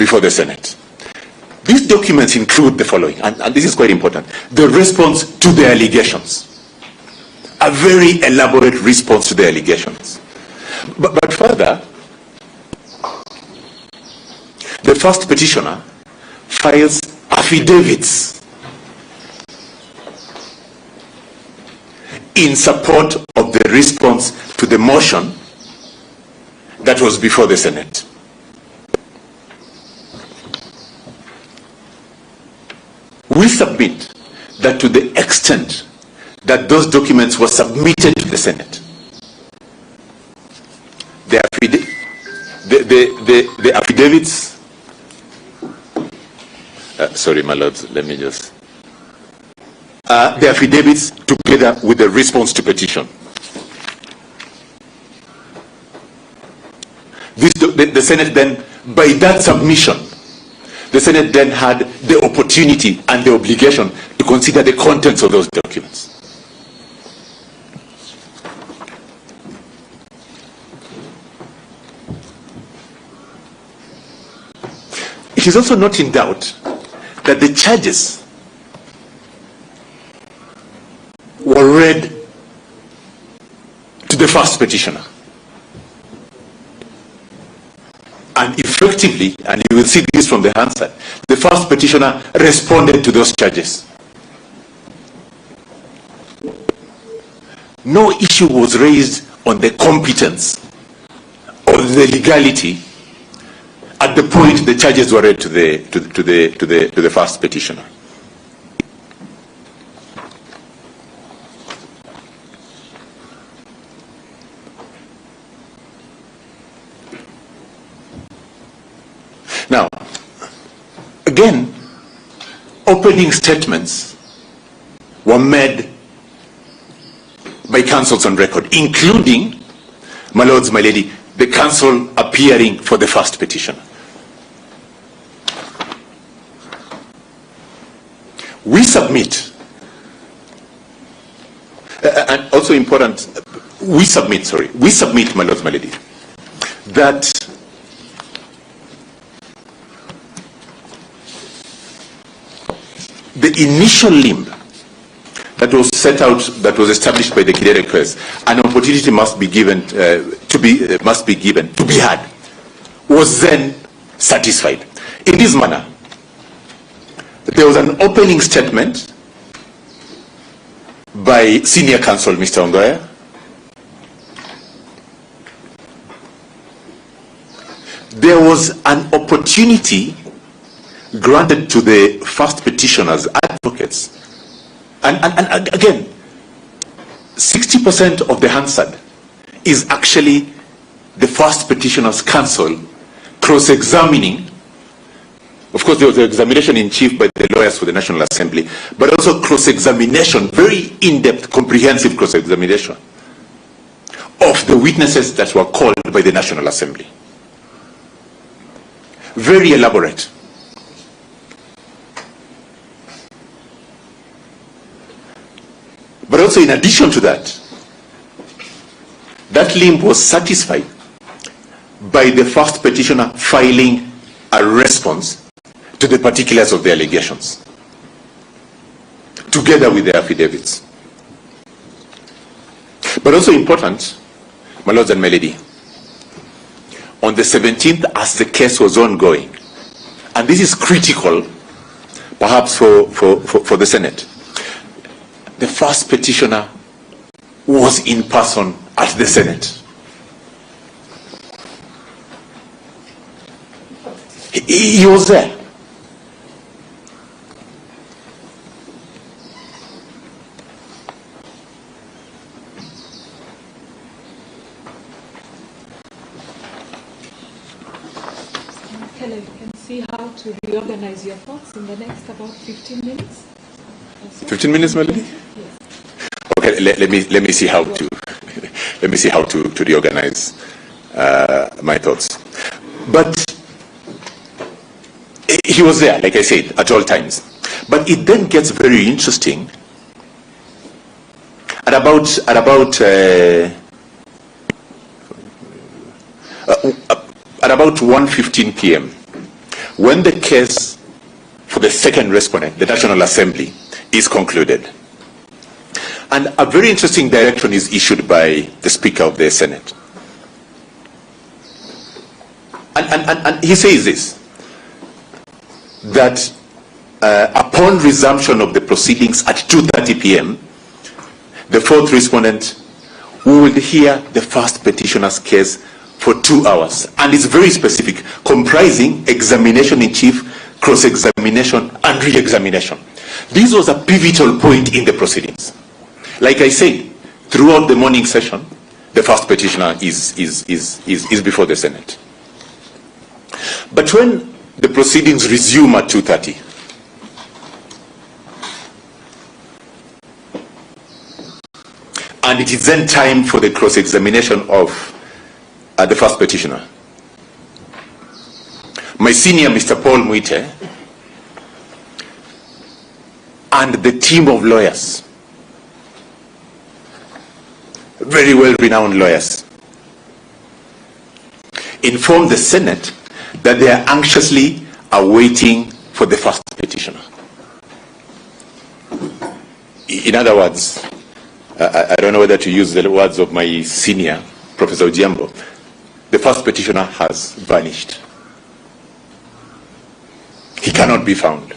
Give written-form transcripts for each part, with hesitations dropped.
before the Senate. These documents include the following, and this is quite important: the response to the allegations. A very elaborate response to the allegations. But further, the first petitioner files affidavits in support of the response to the motion that was before the Senate. We submit that to the extent that those documents were submitted to the Senate, the affidavits, sorry, my lords, let me just, the affidavits together with the response to petition. The Senate then, by that submission, the Senate then had the opportunity and the obligation to consider the contents of those documents. It is also not in doubt that the charges were read to the first petitioner. And effectively, and you will see this from the answer, the first petitioner responded to those charges. No issue was raised on the competence or the legality at the point the charges were read to the first petitioner. Now, again, opening statements were made by counsels on record, including, my lords, my lady, the counsel appearing for the first petitioner. We submit, and also important, we submit, my lords, my lady, that the initial limb that was set out, that was established by the Kidere case, an opportunity must be given to be had, was then satisfied. In this manner, there was an opening statement by Senior Counsel Mr. Ongoya. There was an opportunity granted to the first petitioners, advocates, and again, 60% of the answer is actually the first petitioner's counsel cross-examining. Of course, there was an examination in chief by the lawyers for the National Assembly, but also cross-examination, very in-depth, comprehensive cross-examination of the witnesses that were called by the National Assembly. Very elaborate. But also, in addition to that, that limb was satisfied by the first petitioner filing a response to the particulars of the allegations, together with the affidavits. But also important, my lords and my lady, on the 17th, as the case was ongoing, and this is critical, perhaps for the Senate, the first petitioner was in person at the Senate. He was there. Hello, you can see how to reorganize your thoughts in the next about 15 minutes. 15 minutes, Melody? Yes. Okay, let me see how to reorganize my thoughts. But he was there, like I said, at all times. But it then gets very interesting at about 1:15 p.m. when the case for the second respondent, the National Assembly, is concluded. And a very interesting direction is issued by the Speaker of the Senate. And he says this, that upon resumption of the proceedings at 2:30 p.m., the fourth respondent will hear the first petitioner's case for 2 hours. And it's very specific, comprising examination in chief, cross-examination, and re-examination. This was a pivotal point in the proceedings. Like I said, throughout the morning session, the first petitioner is before the Senate. But when the proceedings resume at 2:30, and it is then time for the cross-examination of the first petitioner, my senior, Mr. Paul Muite, and the team of lawyers, very well-renowned lawyers, informed the Senate that they are anxiously awaiting for the first petitioner. In other words, I don't know whether to use the words of my senior, Professor Ojiambo, the first petitioner has vanished. He cannot be found.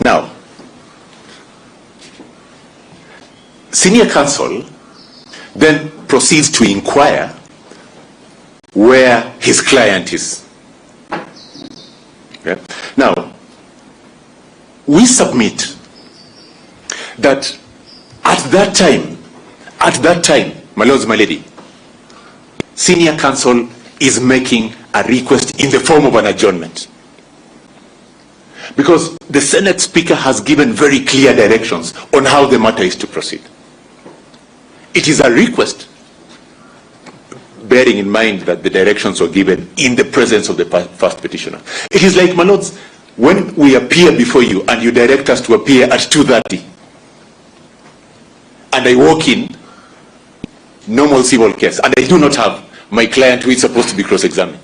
Now, Senior Counsel then proceeds to inquire where his client is. Okay? Now, we submit that at that time, my lords, my lady, Senior Counsel is making a request in the form of an adjournment. Because the Senate Speaker has given very clear directions on how the matter is to proceed. It is a request, bearing in mind that the directions were given in the presence of the first petitioner. It is like, my lords, when we appear before you and you direct us to appear at 2:30, and I walk in, normal civil case, and I do not have my client who is supposed to be cross-examined,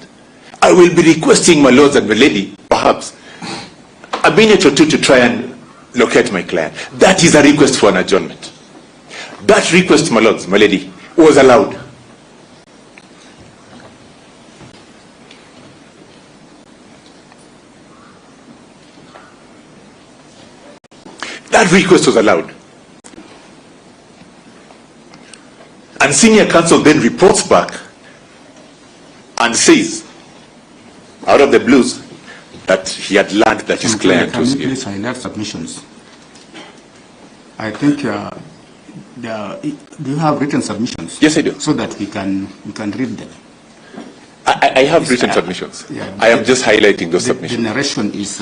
I will be requesting, my lords and my lady, perhaps a minute or two to try and locate my client. That is a request for an adjournment. That request, my lords, my lady, was allowed. That request was allowed. And Senior Counsel then reports back and says, out of the blues, that he had learned that his client was here. Please highlight submissions. I think, do you have written submissions? Yes, I do. So that we can read them. I have written submissions. Yeah, I am just highlighting those submissions. The narration is,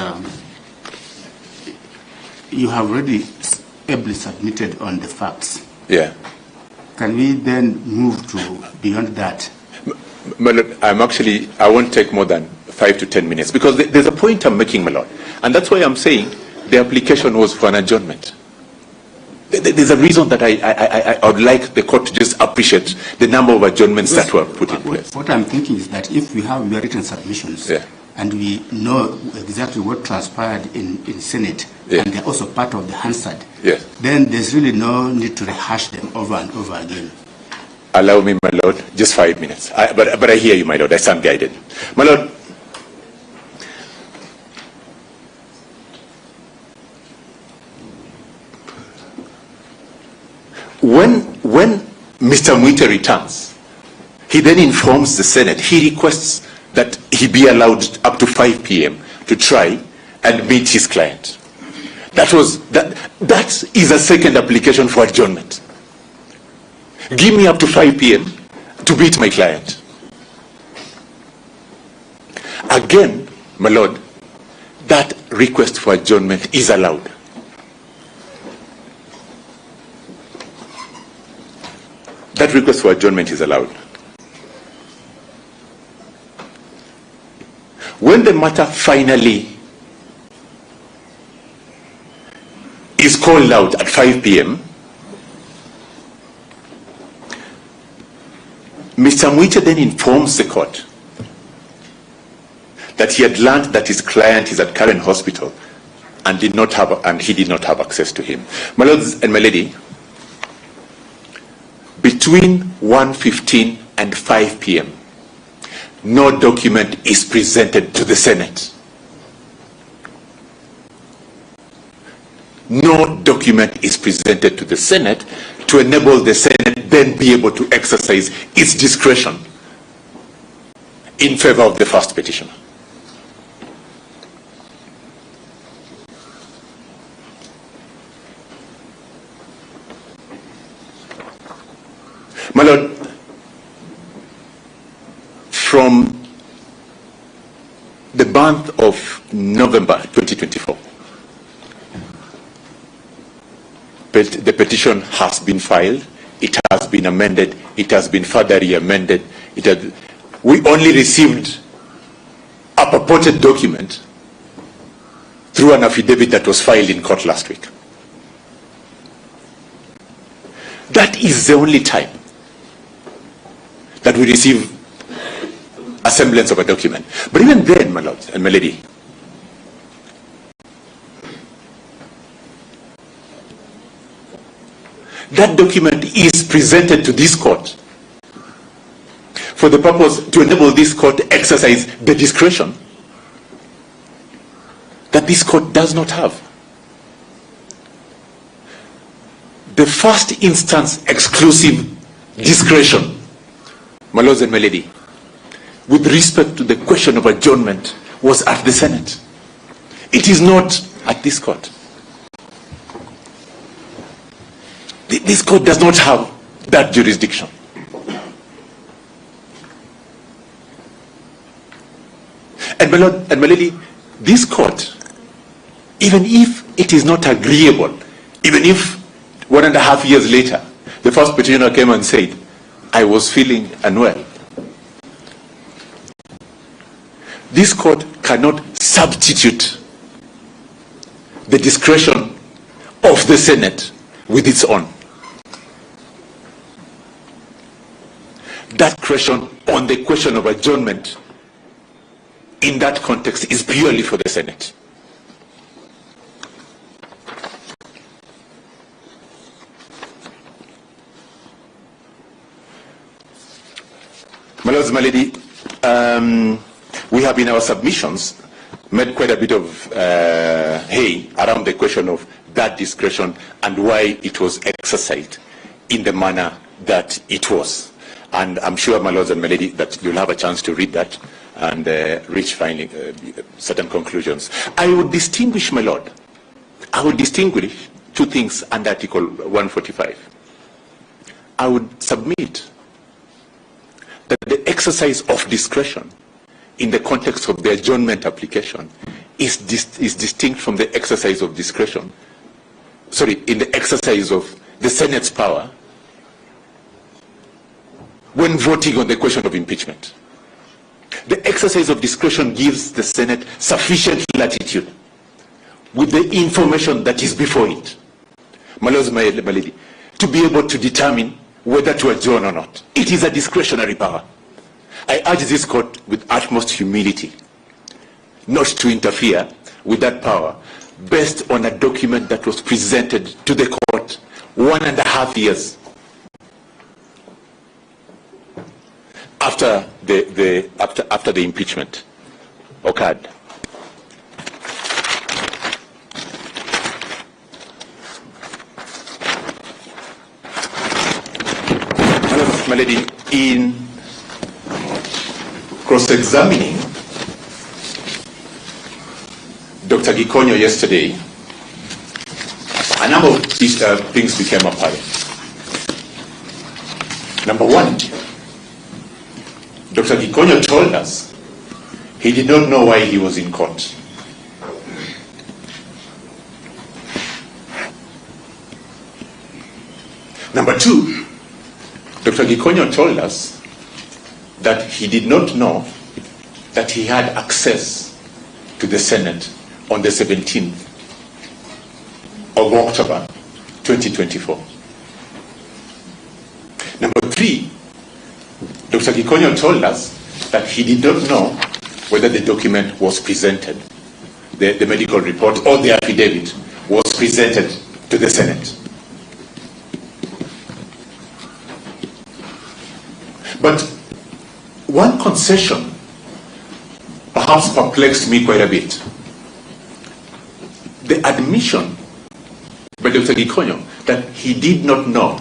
you have already ably submitted on the facts. Yeah. Can we then move to beyond that? My Lord, I won't take more than 5 to 10 minutes, because there's a point I'm making, my Lord. And that's why I'm saying the application was for an adjournment. There's a reason that I would like the court to just appreciate the number of adjournments that were put in place. What I'm thinking is that if we have written submissions, yeah, and we know exactly what transpired in Senate, yeah, and they're also part of the Hansard, yes, then there's really no need to rehash them over and over again. Allow me, my Lord, just 5 minutes. But I hear you, my Lord. I stand guided. My Lord, when Mr. Muite returns, he then informs the Senate. He requests that he be allowed up to 5 p.m. to try and meet his client. That is a second application for adjournment. Give me up to 5 p.m. to meet my client. Again, my Lord, that request for adjournment is allowed. That request for adjournment is allowed. When the matter finally is called out at 5 p.m., Mr. Muite then informs the court that he had learned that his client is at Karen Hospital and he did not have access to him. My lords and my lady, between 1:15 and 5 p.m., no document is presented to the Senate. No document is presented to the Senate to enable the Senate then be able to exercise its discretion in favor of the first petitioner. My lord, from the month of November 2024, the petition has been filed, it has been amended, it has been further amended. We only received a purported document through an affidavit that was filed in court last week. That is the only time that we receive a semblance of a document. But even then, my lord and my lady, that document is presented to this court for the purpose to enable this court to exercise the discretion that this court does not have. The first instance exclusive discretion, my lords and my lady, with respect to the question of adjournment was at the Senate. It is not at this court. This court does not have that jurisdiction. And my lord and my lady, this court, even if it is not agreeable, even if 1.5 years later, the first petitioner came and said, I was feeling unwell, this court cannot substitute the discretion of the Senate with its own. That question on the question of adjournment in that context is purely for the Senate. My lords, my lady, we have in our submissions made quite a bit of hay around the question of that discretion and why it was exercised in the manner that it was. And I'm sure, my lords and my lady, that you'll have a chance to read that and reach finding certain conclusions. I would distinguish, my lord, I would distinguish two things under Article 145. I would submit that the exercise of discretion in the context of the adjournment application is distinct from the exercise of discretion, in the exercise of the Senate's power when voting on the question of impeachment. The exercise of discretion gives the Senate sufficient latitude with the information that is before it, my lords, my lady, to be able to determine whether to adjourn or not. It is a discretionary power. I urge this court with utmost humility not to interfere with that power based on a document that was presented to the court 1.5 years after the impeachment occurred. My lady, in cross-examining Dr. Gikonyo yesterday, a number of things became apparent. Number one, Dr. Gikonyo told us he did not know why he was in court. Number two, Dr. Gikonyo told us that he did not know that he had access to the Senate on the 17th of October 2024. Number three, Dr. Gikonyo told us that he did not know whether the document was presented, the medical report or the affidavit was presented to the Senate. But one concession perhaps perplexed me quite a bit. The admission by Dr. Gikonyo that he did not know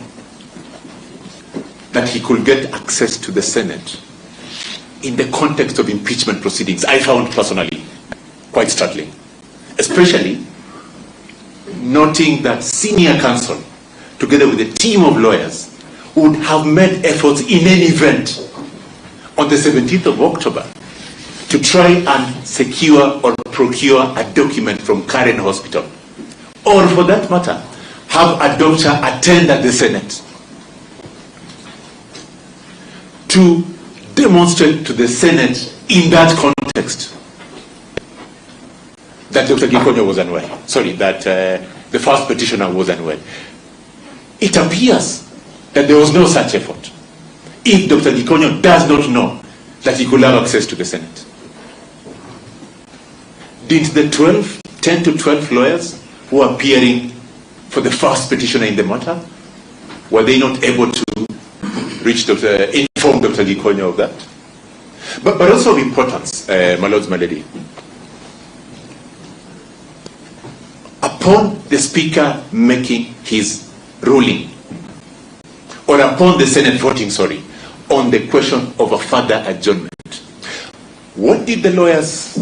that he could get access to the Senate in the context of impeachment proceedings, I found personally quite startling, especially noting that senior counsel, together with a team of lawyers, would have made efforts in any event on the 17th of October to try and secure or procure a document from Karen Hospital, or for that matter, have a doctor attend at the Senate to demonstrate to the Senate in that context that Dr. Gikonyo was unwell. Sorry, that the first petitioner was unwell. It appears that there was no such effort. If Dr. Gikonyo does not know that he could have access to the Senate, did the 10 to 12 lawyers who are appearing for the first petitioner in the matter, were they not able to inform Dr. Gikonyo of that? But also of importance, my lords, my lady, upon the Speaker making his ruling, or upon the Senate voting, on the question of a further adjournment, what did the lawyers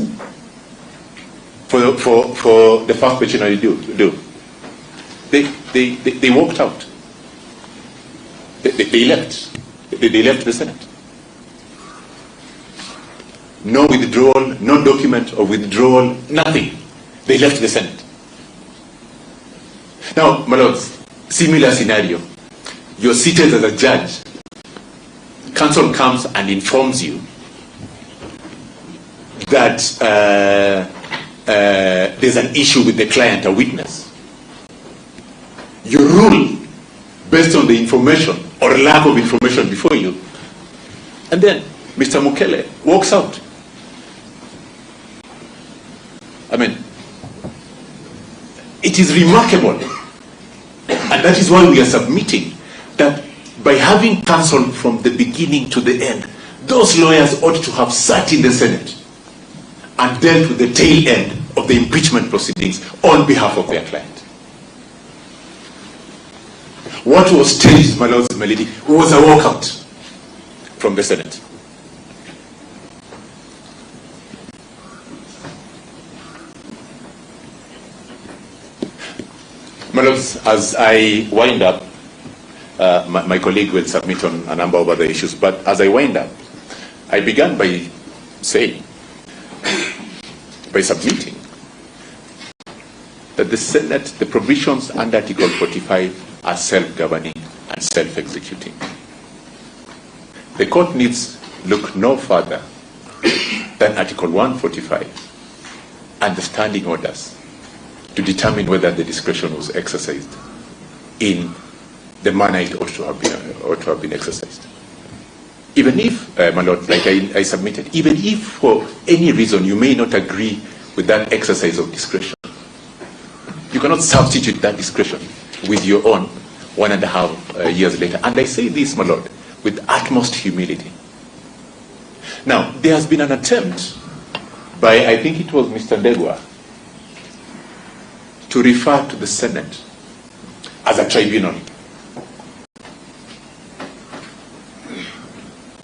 for the first petitioner do? They walked out. They left. They left the Senate. No withdrawal, no document of withdrawal, nothing. They left the Senate. Now, my lords, similar scenario. You're seated as a judge. Counsel comes and informs you that there's an issue with the client, a witness. You rule based on the information or lack of information before you. And then Mr. Mukele walks out. I mean, it is remarkable. And that is why we are submitting that by having counsel from the beginning to the end, those lawyers ought to have sat in the Senate and dealt with the tail end of the impeachment proceedings on behalf of their client. What was staged, my lords and my lady, was a walkout from the Senate. My lords, as I wind up, my colleague will submit on a number of other issues, but as I wind up, I began by saying, by submitting, that the Senate, the provisions under Article 45 are self-governing and self-executing. The court needs look no further than Article 145 and the standing orders to determine whether the discretion was exercised in the manner it ought to have been exercised. Even if, my lord, like I submitted, even if for any reason you may not agree with that exercise of discretion, you cannot substitute that discretion with your own 1.5 years later. And I say this, my lord, with utmost humility. Now, there has been an attempt by, I think it was Mr. Ndegwa, to refer to the Senate as a tribunal.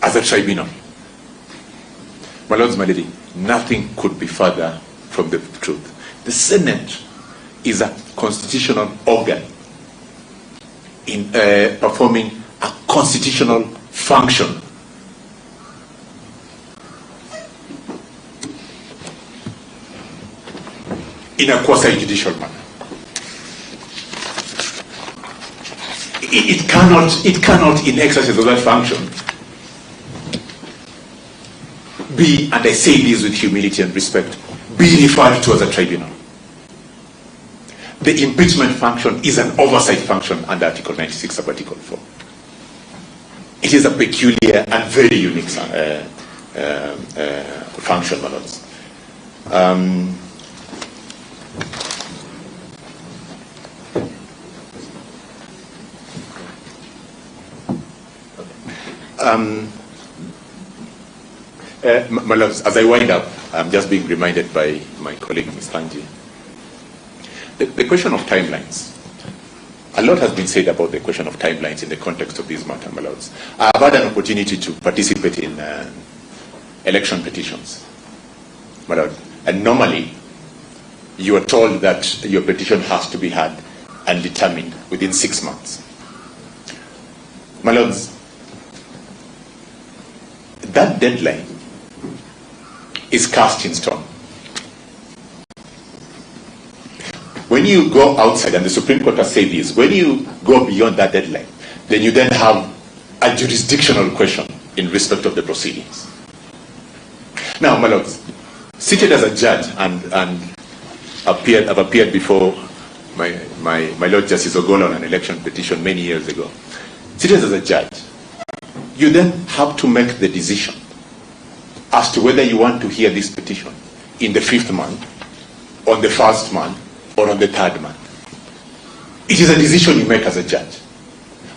As a tribunal. My lords, my lady, nothing could be further from the truth. The Senate is a constitutional organ in performing a constitutional function. In a quasi-judicial manner. It cannot, in exercise of that function, be, and I say this with humility and respect, be referred to as a tribunal. The impeachment function is an oversight function under Article 96 of Article 4. It is a peculiar and very unique function, my lords. My lords, as I wind up, I'm just being reminded by my colleague, Ms. Tanji, the question of timelines. A lot has been said about the question of timelines in the context of this matter, my lords. I've had an opportunity to participate in election petitions, my lord, and normally you are told that your petition has to be heard and determined within 6 months. My lords, that deadline is cast in stone. When you go outside, and the Supreme Court has said this, when you go beyond that deadline, then you then have a jurisdictional question in respect of the proceedings. Now, my lords, seated as a judge and I've appeared before my Lord Justice Ogola on an election petition many years ago. Seated as a judge, you then have to make the decision as to whether you want to hear this petition in the 5th month, on the 1st month, or on the 3rd month. It is a decision you make as a judge.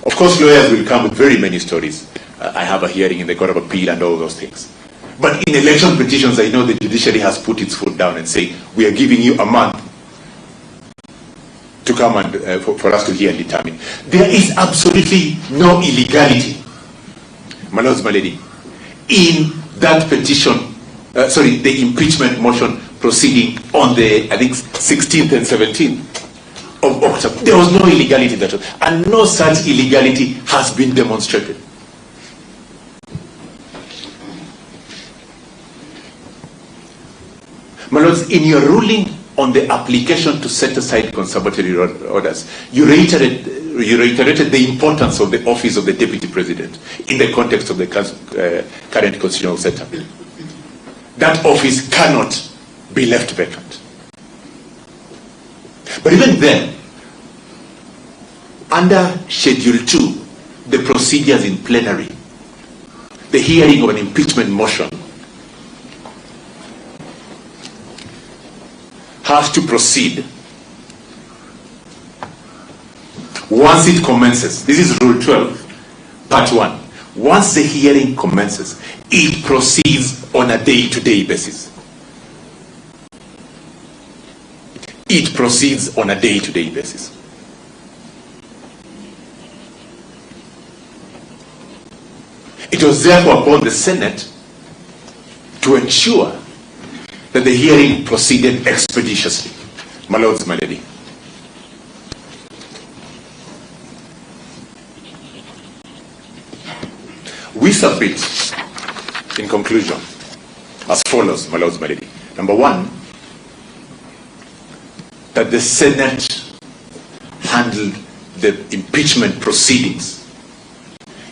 Of course, lawyers will come with very many stories. I have a hearing in the Court of Appeal and all those things. But in election petitions, I know the judiciary has put its foot down and say, we are giving you a month to come and for us to hear and determine. There is absolutely no illegality, my lords, my lady, in that petition, the impeachment motion proceeding on the, I think, 16th and 17th of October. There was no illegality that was, and no such illegality has been demonstrated. My lords, in your ruling on the application to set aside conservatory orders, you reiterated the importance of the office of the Deputy President in the context of the current constitutional setup. That office cannot be left vacant. But even then, under Schedule 2, the procedures in plenary, the hearing of an impeachment motion has to proceed once it commences. This is Rule 12, Part 1. Once the hearing commences, it proceeds on a day-to-day basis. It proceeds on a day-to-day basis. It was therefore upon the Senate to ensure that the hearing proceeded expeditiously. My lords, my lady. We submit, in conclusion, as follows, my lords, my lady. Number one, that the Senate handled the impeachment proceedings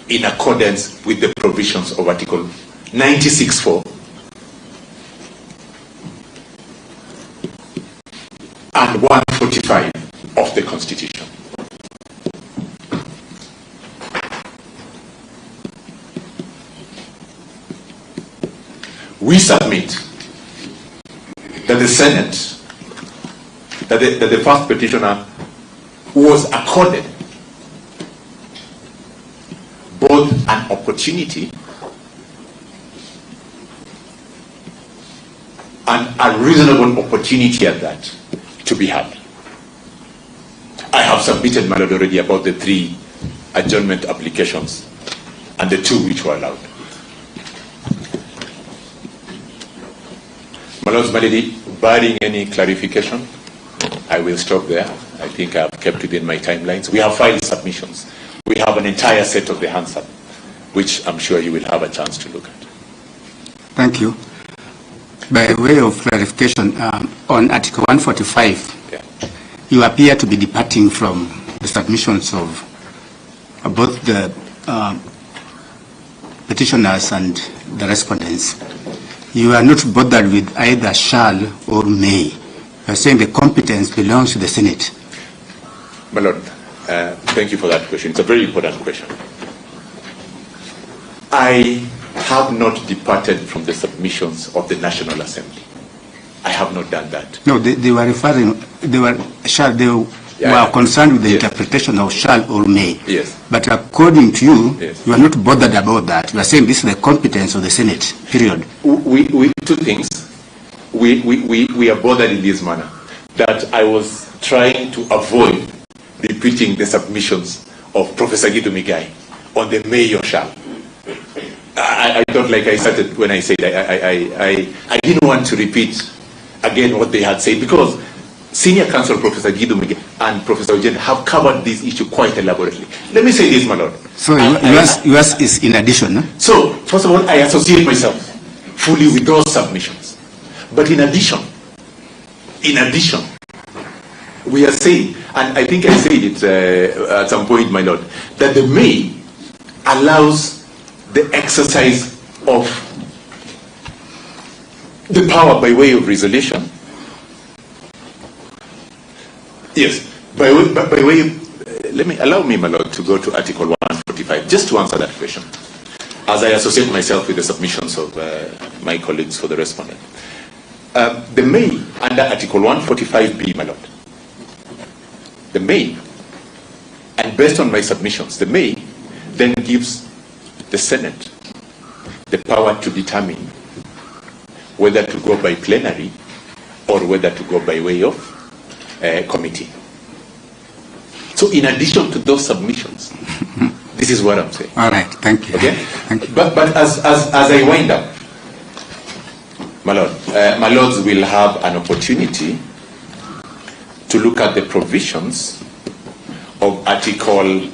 in accordance with the provisions of Article 96(4) and 145 of the Constitution. We submit that the Senate, that the first petitioner was accorded both an opportunity and a reasonable opportunity at that to be had. I have submitted, my lord, already about the 3 adjournment applications and the 2 which were allowed. My lords, my lady, barring any clarification, I will stop there. I think I have kept within my timelines. We have filed submissions. We have an entire set of the Hansard, which I'm sure you will have a chance to look at. Thank you. By way of clarification, on Article 145, you appear to be departing from the submissions of both the petitioners and the respondents. You are not bothered with either shall or may. You are saying the competence belongs to the Senate. My lord, thank you for that question. It's a very important question. I have not departed from the submissions of the National Assembly. I have not done that. No, they were referring, they were concerned with the interpretation of shall or may. Yes. But according to you, yes, you are not bothered about that. You are saying this is the competence of the Senate, period. We two things. We are bothered in this manner, that I was trying to avoid repeating the submissions of Professor Gidu Migai on the may or shall. I thought, like I started when I said, I didn't want to repeat again what they had said, because Senior Counsel Professor Gidu Migai and Professor Ojen have covered this issue quite elaborately. Let me say this, my lord. So yours is in addition, no? So, first of all, I associate myself fully with those submissions. But in addition, we are saying, and I think I said it at some point, my lord, that the may allows the exercise of the power by way of resolution. Yes, by way of, allow me, my lord, to go to Article 145, just to answer that question, as I associate myself with the submissions of my colleagues for the respondent. The may, under Article 145B, my lord, the may, and based on my submissions, the may then gives the Senate the power to determine whether to go by plenary or whether to go by way of committee. So in addition to those submissions, this is what I'm saying. All right, thank you. Okay? Thank you. But as I wind up, my lord, my lords will have an opportunity to look at the provisions of Article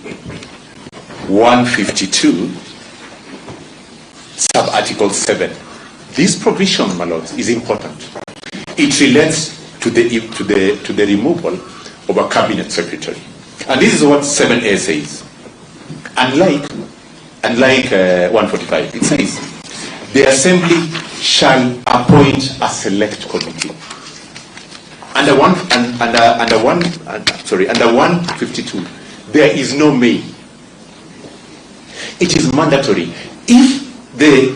152, sub-Article 7. This provision, my lords, is important. It relates to the removal of a cabinet secretary. And this is what 7A says. Unlike 145, it says, the Assembly shall appoint a select committee. Under 152, there is no may. It is mandatory. If the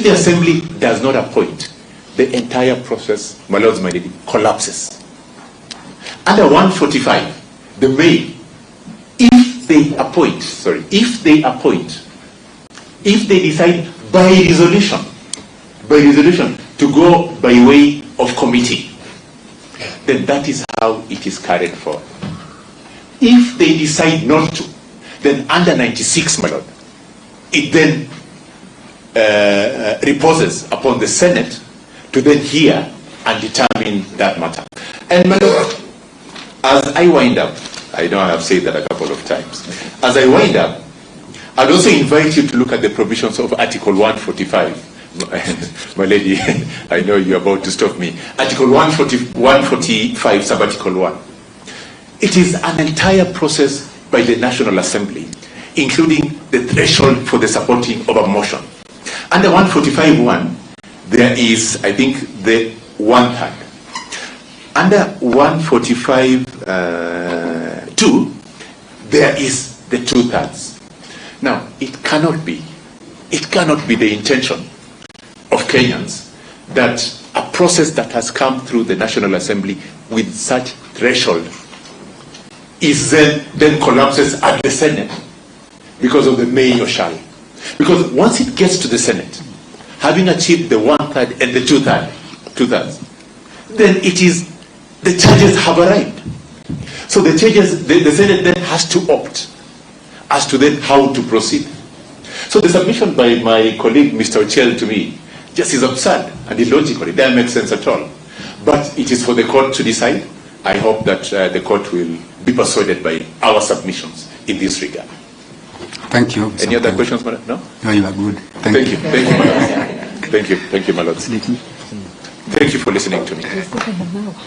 Assembly does not appoint, the entire process, my lords, my lady, collapses. Under 145, the may, if they decide by resolution to go by way of committee, then that is how it is carried forward. If they decide not to, then under 96, my lord, it then reposes upon the Senate to then hear and determine that matter. And my lord, as I wind up, I know I have said that a couple of times, as I wind up, I'd also invite you to look at the provisions of Article 145. My lady, I know you're about to stop me. Article 145, sub-Article 1. It is an entire process by the National Assembly, including the threshold for the supporting of a motion. Under 145.1, there is, I think, the 1/3. Under 145.2, there is the 2/3. Now, it cannot be the intention of Kenyans that a process that has come through the National Assembly with such threshold is then collapses at the Senate because of the may or shall. Because once it gets to the Senate, having achieved the 1/3 and the 2/3, then it is, the charges have arrived. So the Senate then has to opt as to then how to proceed. So the submission by my colleague, Mr. Ochel, to me, just is absurd and illogical. It doesn't make sense at all. But it is for the court to decide. I hope that the court will be persuaded by our submissions in this regard. Thank you. Any other questions, madam? No? No, you are good. Thank you. Thank you, my lord. Thank you, my lord. Thank you for listening to me.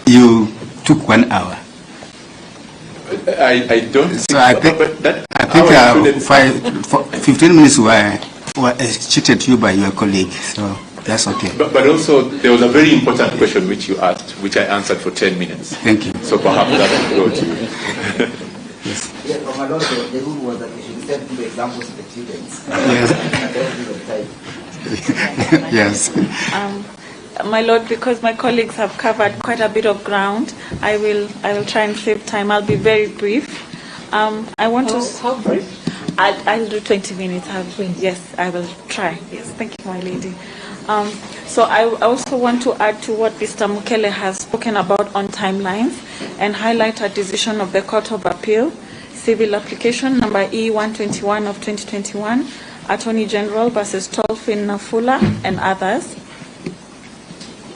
You took 1 hour. I don't think so. I think 15 minutes were cheated to you by your colleague. So that's okay. But also, there was a very important question which you asked, which I answered for 10 minutes. Thank you. So perhaps that will go to you. Yes. Yeah, my lord, the rule was that we should instead give examples of the students. Yes. My Lord, because my colleagues have covered quite a bit of ground, I will try and save time. I'll be very brief. I want to. How brief? I'll do 20 minutes. Yes, I will try. Yes, thank you, my lady. So I also want to add to what Mr. Mukele has spoken about on timelines and highlight a decision of the Court of Appeal, Civil Application number E121 of 2021, Attorney General versus Tolfin Nafula and others.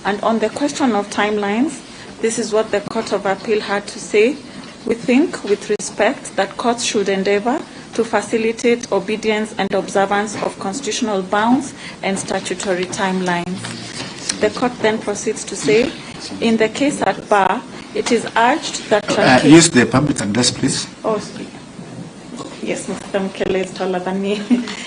And on the question of timelines, this is what the Court of Appeal had to say. We think, with respect, that courts should endeavor to facilitate obedience and observance of constitutional bounds and statutory timelines. The court then proceeds to say, in the case at bar, it is urged that... use the public address, please. Oh, yes, Mr. Mukele is taller than me.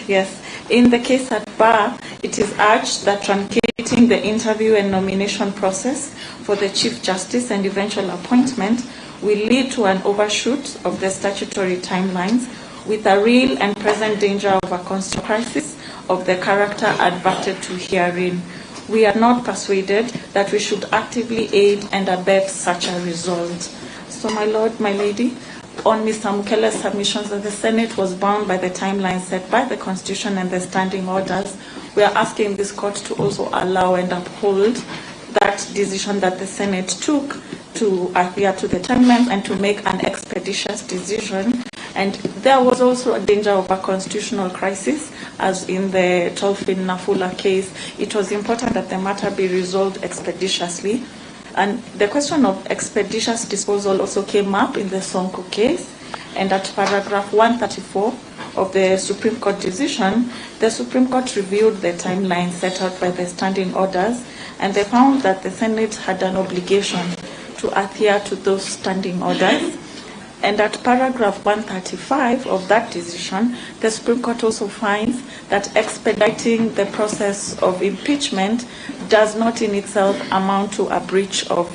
Yes. In the case at bar, it is urged that truncating the interview and nomination process for the Chief Justice and eventual appointment will lead to an overshoot of the statutory timelines with a real and present danger of a constitutional crisis of the character adverted to herein. We are not persuaded that we should actively aid and abet such a result. So, my Lord, my lady, on Mr. Mukele's submissions that the Senate was bound by the timeline set by the Constitution and the standing orders, we are asking this court to also allow and uphold that decision that the Senate took to adhere to the timeline and to make an expeditious decision. And there was also a danger of a constitutional crisis, as in the Tolfin Nafula case. It was important that the matter be resolved expeditiously. And the question of expeditious disposal also came up in the Sonko case. And at paragraph 134 of the Supreme Court decision, the Supreme Court reviewed the timeline set out by the standing orders, and they found that the Senate had an obligation to adhere to those standing orders. And at paragraph 135 of that decision, the Supreme Court also finds that expediting the process of impeachment does not in itself amount to a breach of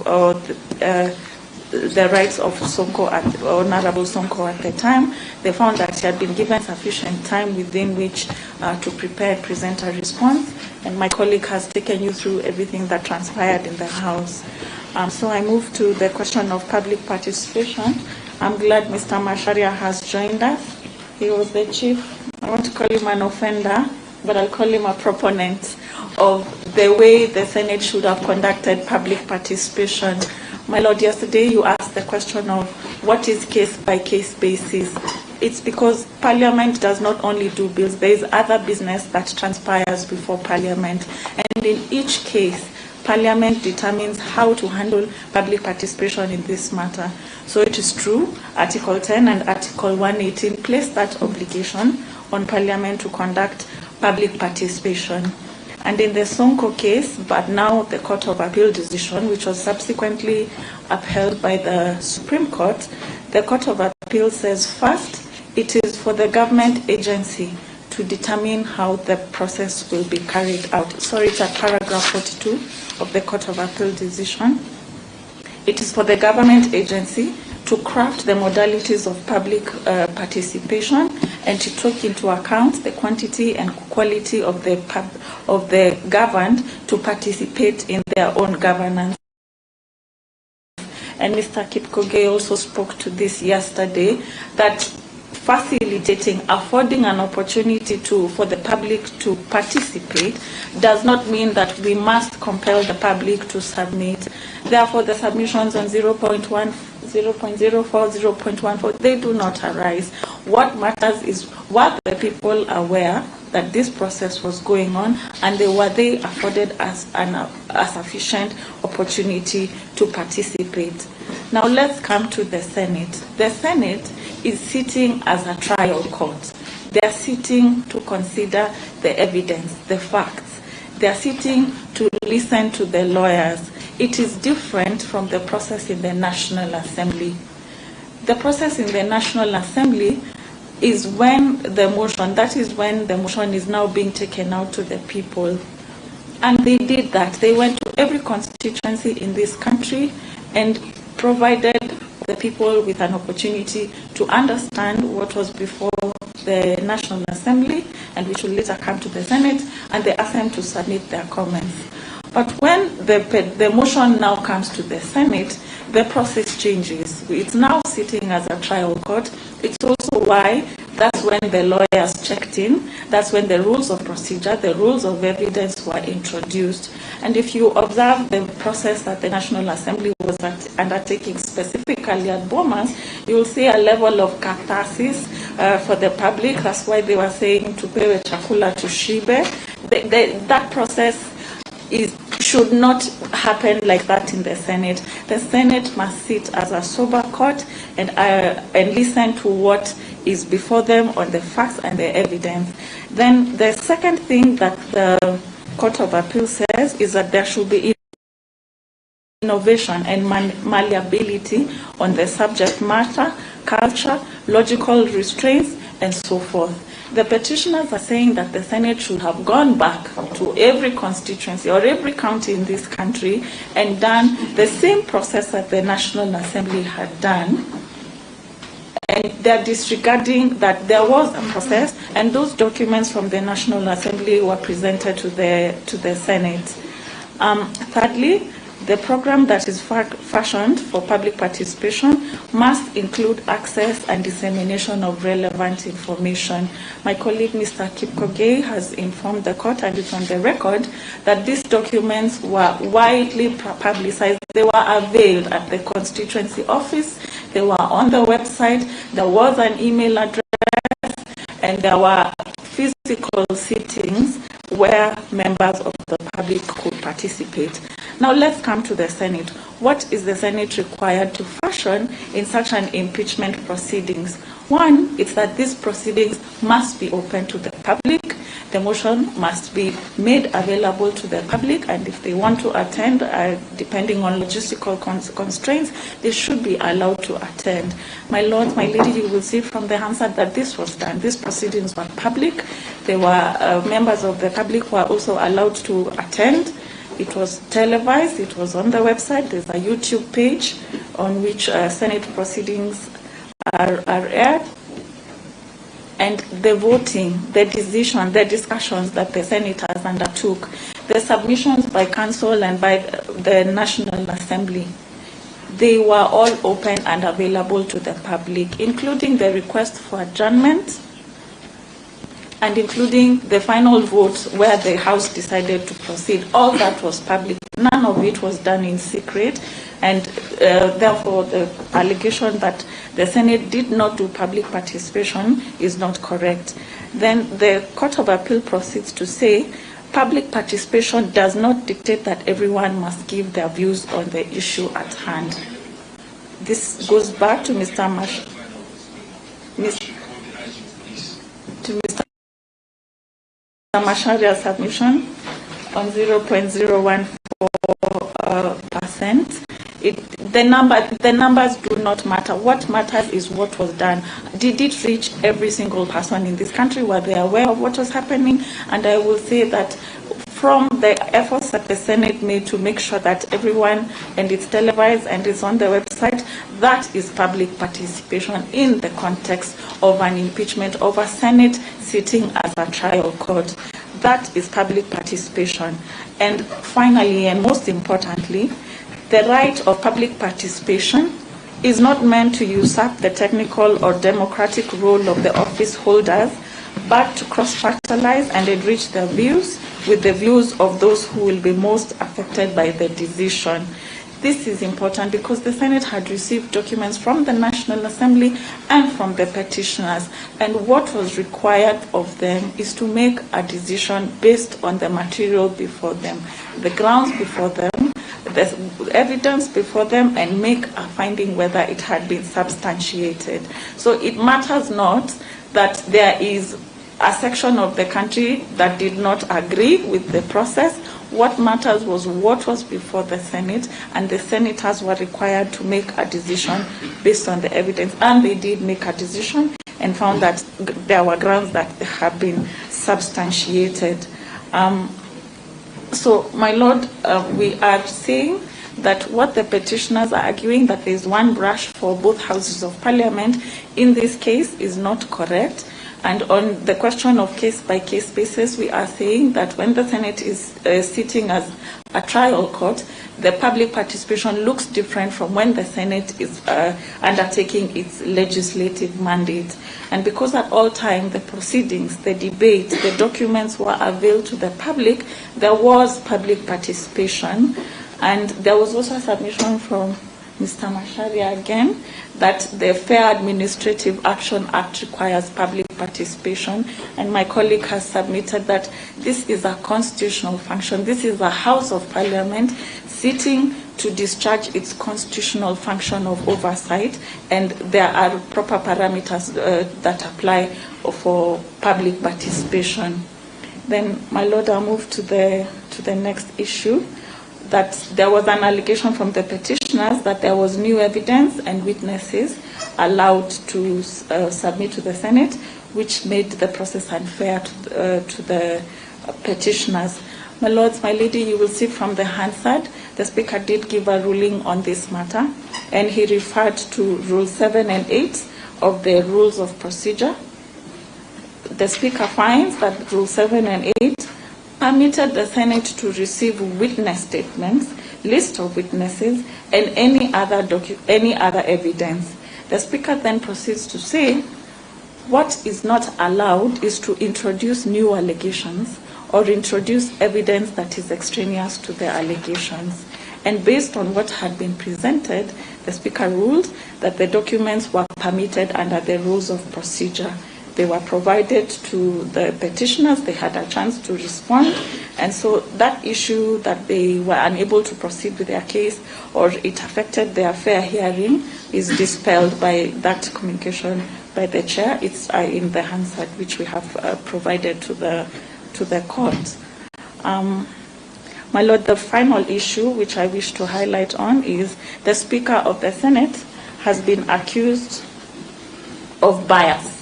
the rights of Sonko, Honorable Sonko at the time. They found that he had been given sufficient time within which to prepare and present a response. And my colleague has taken you through everything that transpired in the House. So I move to the question of public participation. I'm glad Mr. Macharia has joined us. He was the chief, I want to call him an offender, but I'll call him a proponent of the way the Senate should have conducted public participation. My Lord, yesterday you asked the question of what is case-by-case basis. It's because Parliament does not only do bills, there is other business that transpires before Parliament. And in each case, Parliament determines how to handle public participation in this matter. So it is true, Article 10 and Article 118 place that obligation on Parliament to conduct public participation. And in the Sonko case, but now the Court of Appeal decision, which was subsequently upheld by the Supreme Court, the Court of Appeal says first, it is for the government agency to determine how the process will be carried out. Sorry, it's at paragraph 42 of the Court of Appeal decision. It is for the government agency to craft the modalities of public participation and to take into account the quantity and quality of the governed to participate in their own governance. And Mr. Kipkoge also spoke to this yesterday, that facilitating, affording an opportunity for the public to participate does not mean that we must compel the public to submit. Therefore, the submissions on 0.1, 0.04, 0.14, they do not arise. What matters is, were the people aware that this process was going on, and were they afforded as a sufficient opportunity to participate? Now let's come to the Senate. The Senate is sitting as a trial court. They are sitting to consider the evidence, the facts. They are sitting to listen to the lawyers. It is different from the process in the National Assembly. The process in the National Assembly is when the motion, that is when the motion is now being taken out to the people. And they did that. They went to every constituency in this country and provided the people with an opportunity to understand what was before the National Assembly, and which will later come to the Senate, and they ask them to submit their comments. But when the motion now comes to the Senate, the process changes. It's now sitting as a trial court. It's also why that's when the lawyers checked in. That's when the rules of procedure, the rules of evidence were introduced. And if you observe the process that the National Assembly was undertaking specifically at Bomas, you will see a level of catharsis for the public. That's why they were saying tupewe chakula tushibe. That process should not happen like that in the Senate. The Senate must sit as a sober court and listen to what is before them on the facts and the evidence. Then the second thing that the Court of Appeal says is that there should be innovation and malleability on the subject matter, culture, logical restraints, and so forth. The petitioners are saying that the Senate should have gone back to every constituency or every county in this country and done the same process that the National Assembly had done. And they're disregarding that there was a process, and those documents from the National Assembly were presented to the Senate. Thirdly, the program that is fashioned for public participation must include access and dissemination of relevant information. My colleague, Mr. Kipkoge, has informed the court, and it's on the record, that these documents were widely publicized. They were availed at the constituency office, they were on the website, there was an email address, and there were physical sittings where members of the public could participate. Now let's come to the Senate. What is the Senate required to fashion in such an impeachment proceedings? One, it's that these proceedings must be open to the public. The motion must be made available to the public, and if they want to attend, depending on logistical constraints, they should be allowed to attend. My lords, my lady, you will see from the answer that this was done. These proceedings were public. There were members of the public were also allowed to attend. It was televised, it was on the website. There's a YouTube page on which Senate proceedings are aired. And the voting, the decision, the discussions that the senators undertook, the submissions by council and by the National Assembly, they were all open and available to the public, including the request for adjournment and including the final vote where the House decided to proceed. All that was public. None of it was done in secret, and therefore the allegation that the Senate did not do public participation is not correct. Then the Court of Appeal proceeds to say public participation does not dictate that everyone must give their views on the issue at hand. This goes back to Mr. Masharia's submission on 0.014%. The numbers do not matter. What matters is what was done. Did it reach every single person in this country? Were they aware of what was happening? And I will say that from the efforts that the Senate made to make sure that everyone, and it's televised and it's on the website, that is public participation in the context of an impeachment of a Senate sitting as a trial court. That is public participation. And finally, and most importantly, the right of public participation is not meant to usurp the technical or democratic role of the office holders, but to cross-fertilize and enrich their views with the views of those who will be most affected by the decision. This is important because the Senate had received documents from the National Assembly and from the petitioners, and what was required of them is to make a decision based on the material before them, the grounds before them, the evidence before them, and make a finding whether it had been substantiated. So it matters not that there is a section of the country that did not agree with the process. What matters was what was before the Senate, and the senators were required to make a decision based on the evidence, and they did make a decision and found that there were grounds that have been substantiated. So, my Lord, we are saying that what the petitioners are arguing, that there is one brush for both houses of parliament, in this case is not correct. And on the question of case-by-case basis, we are saying that when the Senate is sitting as a trial court, the public participation looks different from when the Senate is undertaking its legislative mandate. And because at all times the proceedings, the debate, the documents were available to the public, there was public participation. And there was also a submission from Mr. Macharia again, that the Fair Administrative Action Act requires public participation, and my colleague has submitted that this is a constitutional function. This is a House of Parliament sitting to discharge its constitutional function of oversight, and there are proper parameters that apply for public participation. Then, my Lord, I'll move to the next issue, that there was an allegation from the petitioners that there was new evidence and witnesses allowed to submit to the Senate, which made the process unfair to the petitioners. My Lords, my Lady, you will see from the Hansard, the Speaker did give a ruling on this matter, and he referred to Rule 7 and 8 of the Rules of Procedure. The Speaker finds that Rule 7 and 8 permitted the Senate to receive witness statements, list of witnesses, and any other evidence. The Speaker then proceeds to say, what is not allowed is to introduce new allegations or introduce evidence that is extraneous to the allegations. And based on what had been presented, the Speaker ruled that the documents were permitted under the Rules of Procedure. They were provided to the petitioners, they had a chance to respond, and so that issue that they were unable to proceed with their case or it affected their fair hearing is dispelled by that communication by the chair. It's in the Hansard which we have provided to the court. My Lord, the final issue which I wish to highlight on is the Speaker of the Senate has been accused of bias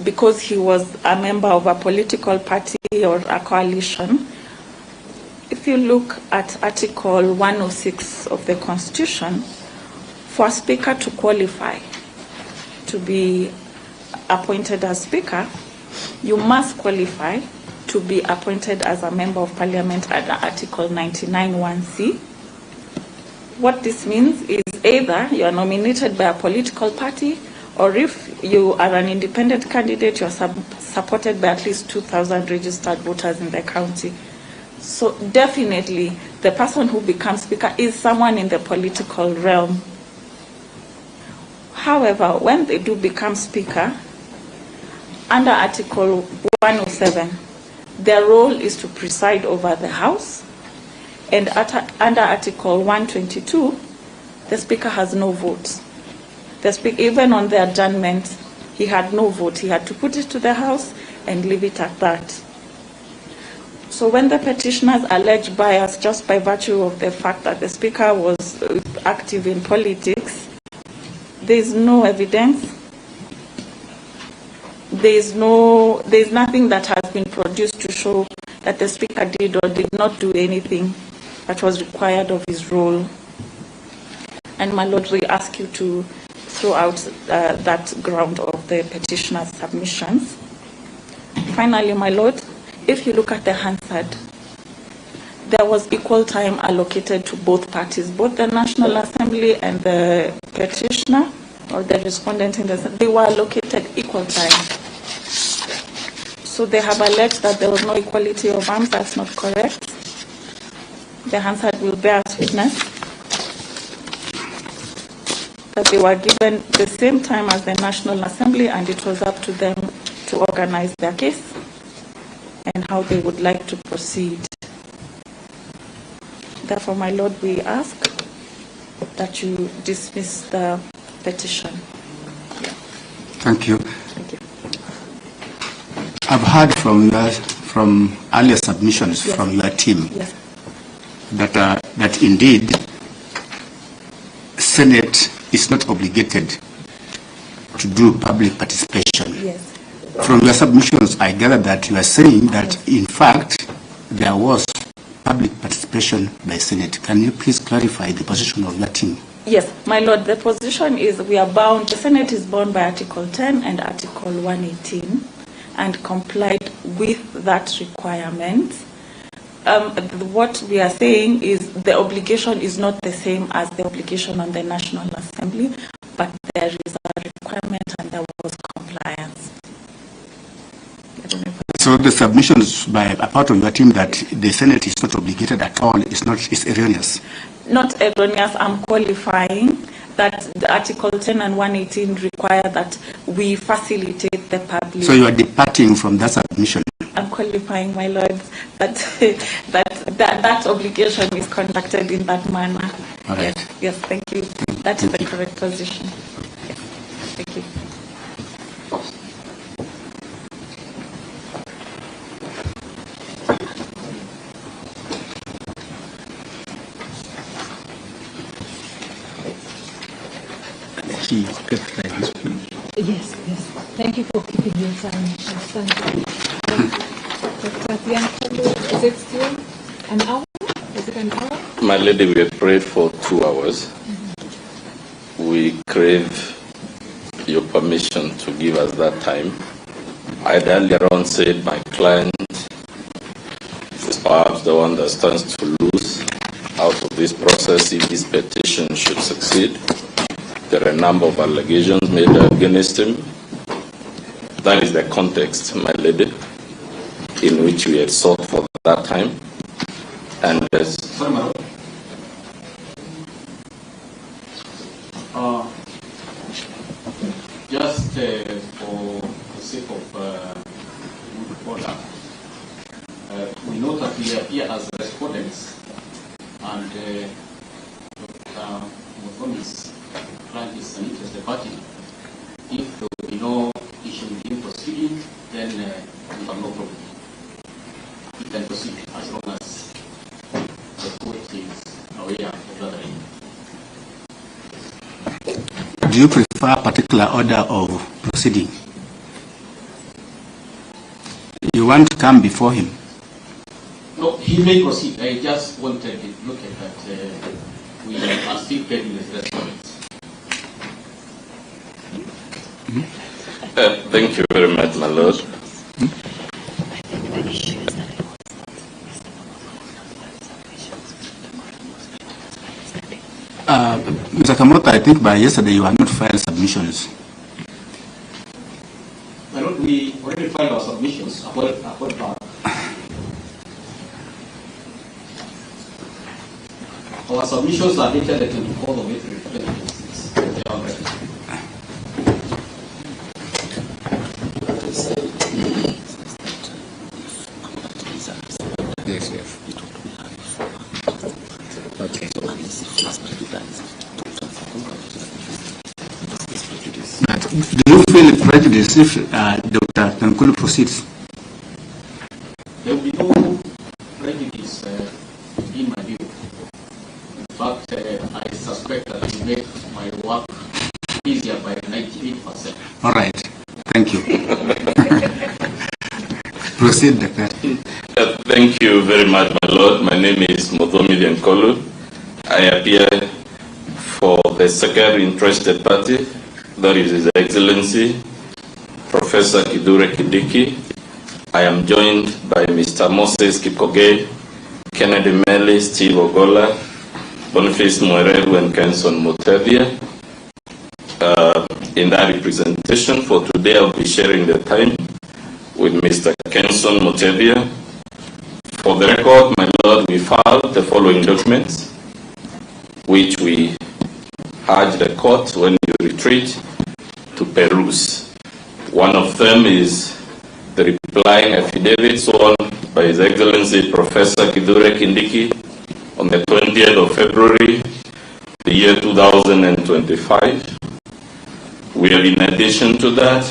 because he was a member of a political party or a coalition. If you look at Article 106 of the Constitution, for a Speaker to qualify to be appointed as Speaker, you must qualify to be appointed as a Member of Parliament under Article 99(1)(c). What this means is either you are nominated by a political party, or if you are an independent candidate, you are supported by at least 2,000 registered voters in the county. So definitely, the person who becomes Speaker is someone in the political realm. However, when they do become Speaker, under Article 107, their role is to preside over the House, and under Article 122, the Speaker has no vote. Even on the adjournment, he had no vote. He had to put it to the House and leave it at that. So when the petitioners allege bias just by virtue of the fact that the Speaker was active in politics, there is no evidence. There is nothing that has been produced to show that the Speaker did or did not do anything that was required of his role. And my Lord, we ask you to throw out that ground of the petitioner's submissions. Finally, my Lord, if you look at the Hansard, there was equal time allocated to both parties, both the National Assembly and the petitioner or the respondent in they were allocated equal time. So they have alleged that there was no equality of arms. That's not correct. The Hansard will bear us witness that they were given the same time as the National Assembly, and it was up to them to organize their case and how they would like to proceed. Therefore, my Lord, we ask that you dismiss the petition. Thank you. Thank you. I've heard from earlier submissions from your team that indeed Senate is not obligated to do public participation. Yes. From your submissions, I gather that you are saying that in fact there was public participation by Senate. Can you please clarify the position of your team? Yes, my Lord, the position is we are bound, the Senate is bound by Article 10 and Article 118 and complied with that requirement. What we are saying is the obligation is not the same as the obligation on the National Assembly, but there is a requirement and there was compliance. So the submissions by a part of your team that the Senate is not obligated at all is erroneous? Not erroneous. I'm qualifying that the Article 10 and 118 require that we facilitate the public. So you are departing from that submission? I'm qualifying, my Lord, that that obligation is conducted in that manner. All right. Yes, thank you. That is the correct position. Yes, thank you. Yes, yes. Thank you for keeping your time. Thank you. Is it still an hour? Is it an hour? My lady, we have prayed for 2 hours. We crave your permission to give us that time. I had earlier on said my client is perhaps the one that stands to lose out of this process if this petition should succeed. There are a number of allegations made against him. That is the context, my lady, in which we had sought for that time. And as just for the sake of order, we know that we are here as respondents, and Muthoni's client is an interested party. If there will be no issue in proceeding, then we have no problem. We can proceed as long as the court is aware of that. Do you prefer a particular order of proceeding? You want to come before him? No, he may proceed. I just wanted to look at that. We are still pending the response. thank you very much, my lord. Mr. Kamoto, I think by yesterday you had not filed submissions. My lord, we already filed our submissions. Our submissions are dated the 24th of April 2026. They are ready. Yes, yes. Okay. But do you feel prejudice if Dr. Tankulu proceeds? There will be no prejudice in my view. In fact, I suspect that you make my work easier by 98%. All right. Thank you. Proceed, Dr. Thank you very much, my lord. My name is Muthomi Nkolu. I appear for the second interested party, that is His Excellency Professor Kithure Kindiki. I am joined by Mr. Moses Kipkoge, Kennedy Meli, Steve Ogola, Boniface Mwerevu, and Kenson Mutevia. In that representation for today, I'll be sharing the time with Mr. Kenson Mutevia. For the record, my lord, we filed the following documents, which we urge the court when you retreat to peruse. One of them is the replying affidavit sworn by His Excellency Professor Kithure Kindiki on the 20th of February, the year 2025. We have, in addition to that,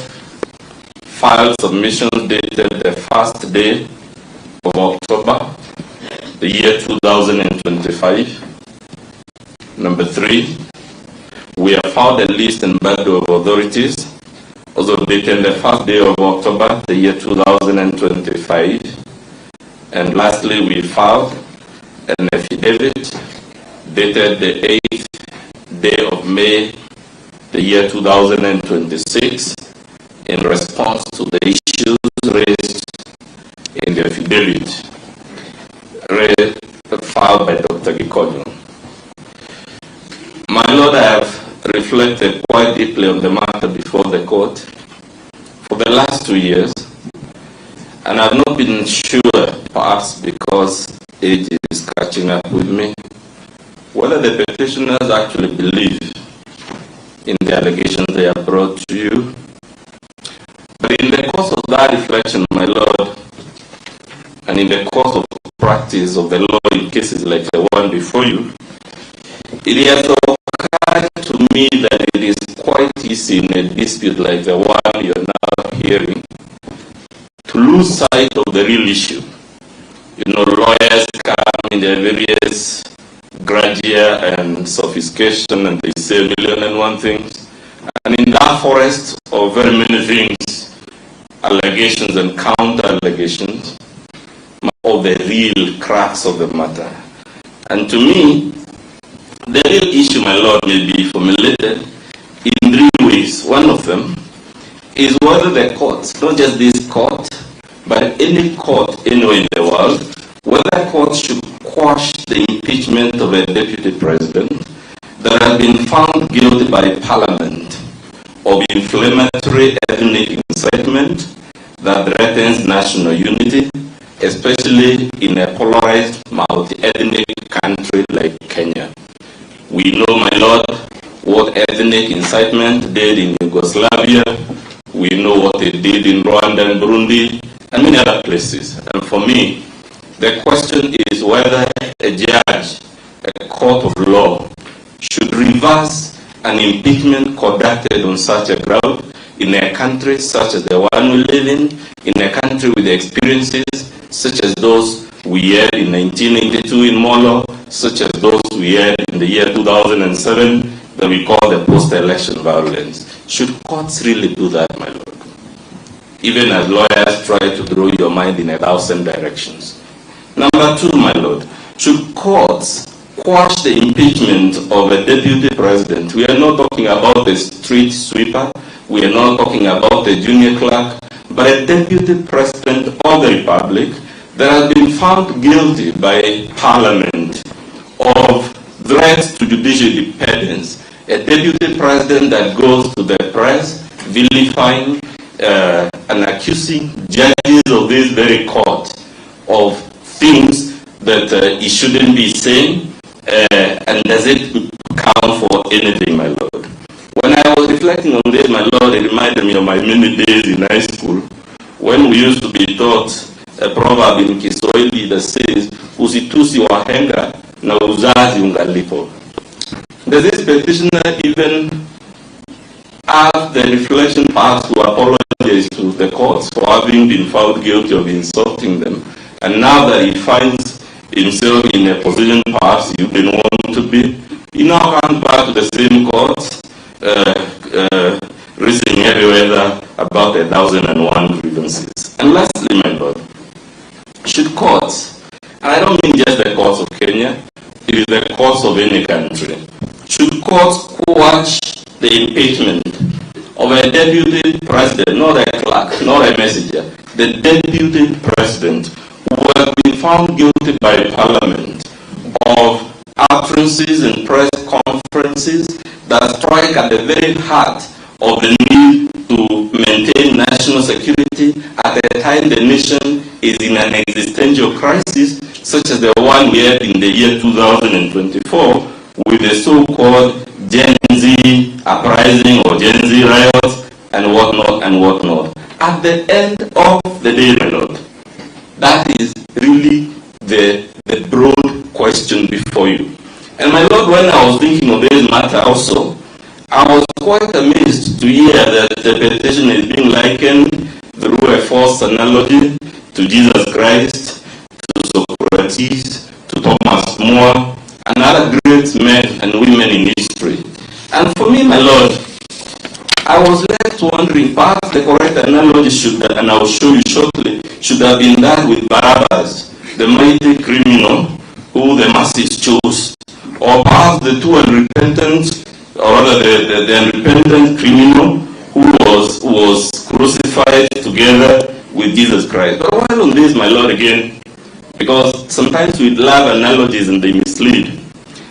filed submissions dated the first day of October, the year 2025. Number 3, we have filed a list and embargo of authorities, also dated the first day of October, the year 2025. And lastly, we filed an affidavit dated the 8th day of May, the year 2026, in response to the issues raised in the affidavit filed by Dr. Gachagua. My Lord, I have reflected quite deeply on the matter before the court for the last 2 years, and I've not been sure, perhaps because age is catching up with me, whether the petitioners actually believe in the allegations they have brought to you. But in the course of that reflection, my Lord, and in the course of practice of the law in cases like the one before you, it has occurred to me that it is quite easy in a dispute like the one you're now hearing to lose sight of the real issue. You know, lawyers come in their various grandeur and sophistication and they say a million and one things. And in that forest of very many things, allegations and counter-allegations, of the real crux of the matter. And to me, the real issue, my Lord, may be formulated in 3 ways. One of them is whether the courts, not just this court, but any court anywhere in the world, whether courts should quash the impeachment of a deputy president that has been found guilty by Parliament of inflammatory ethnic incitement that threatens national unity, especially in a polarized, multi-ethnic country like Kenya. We know, my Lord, what ethnic incitement did in Yugoslavia. We know what it did in Rwanda and Burundi and many other places. And for me, the question is whether a judge, a court of law, should reverse an impeachment conducted on such a ground in a country such as the one we live in a country with experiences such as those we had in 1992 in Molo, such as those we had in the year 2007 that we call the post-election violence. Should courts really do that, my Lord? Even as lawyers try to draw your mind in 1,000 directions. Number 2, my Lord, should courts quash the impeachment of a deputy president? We are not talking about a street sweeper. We are not talking about a junior clerk, but a deputy president of the republic that has been found guilty by Parliament of threats to judicial independence. A deputy president that goes to the press vilifying and accusing judges of this very court of things that he shouldn't be saying, and does it count for anything, my Lord? When I was reflecting on this, my Lord, it reminded me of my many days in high school when we used to be taught a proverb in Kiswahili that says, usitusi wahenga na uzazi ungalipo. Does this petitioner even have the reflection perhaps to apologize to the courts for having been found guilty of insulting them? And now that he finds himself in a position perhaps you didn't want to be, he now comes back to the same courts, raising heavy weather about 1,001 grievances. And lastly, my Lord, should courts, and I don't mean just the courts of Kenya, it is the courts of any country, should courts quash the impeachment of a deputy president, not a clerk, not a messenger, the deputy president who has been found guilty by Parliament of utterances and press conferences that strike at the very heart of the need to maintain national security at a time the nation is in an existential crisis such as the one we had in the year 2024 with the so-called Gen Z uprising or Gen Z riots and whatnot. At the end of the day, my Lord, that is really the broad question before you. And my Lord, when I was thinking of this matter also, I was quite amazed to hear that the petition is being likened through a false analogy to Jesus Christ, to Socrates, to Thomas More, and other great men and women in history. And for me, my Lord, I was left wondering, perhaps the correct analogy should, and I will show you shortly, should have been that with Barabbas, the mighty criminal who the masses chose, or perhaps the two unrepentant or rather the unrepentant criminal who was crucified together with Jesus Christ. But while on this, my Lord, again, because sometimes we love analogies and they mislead.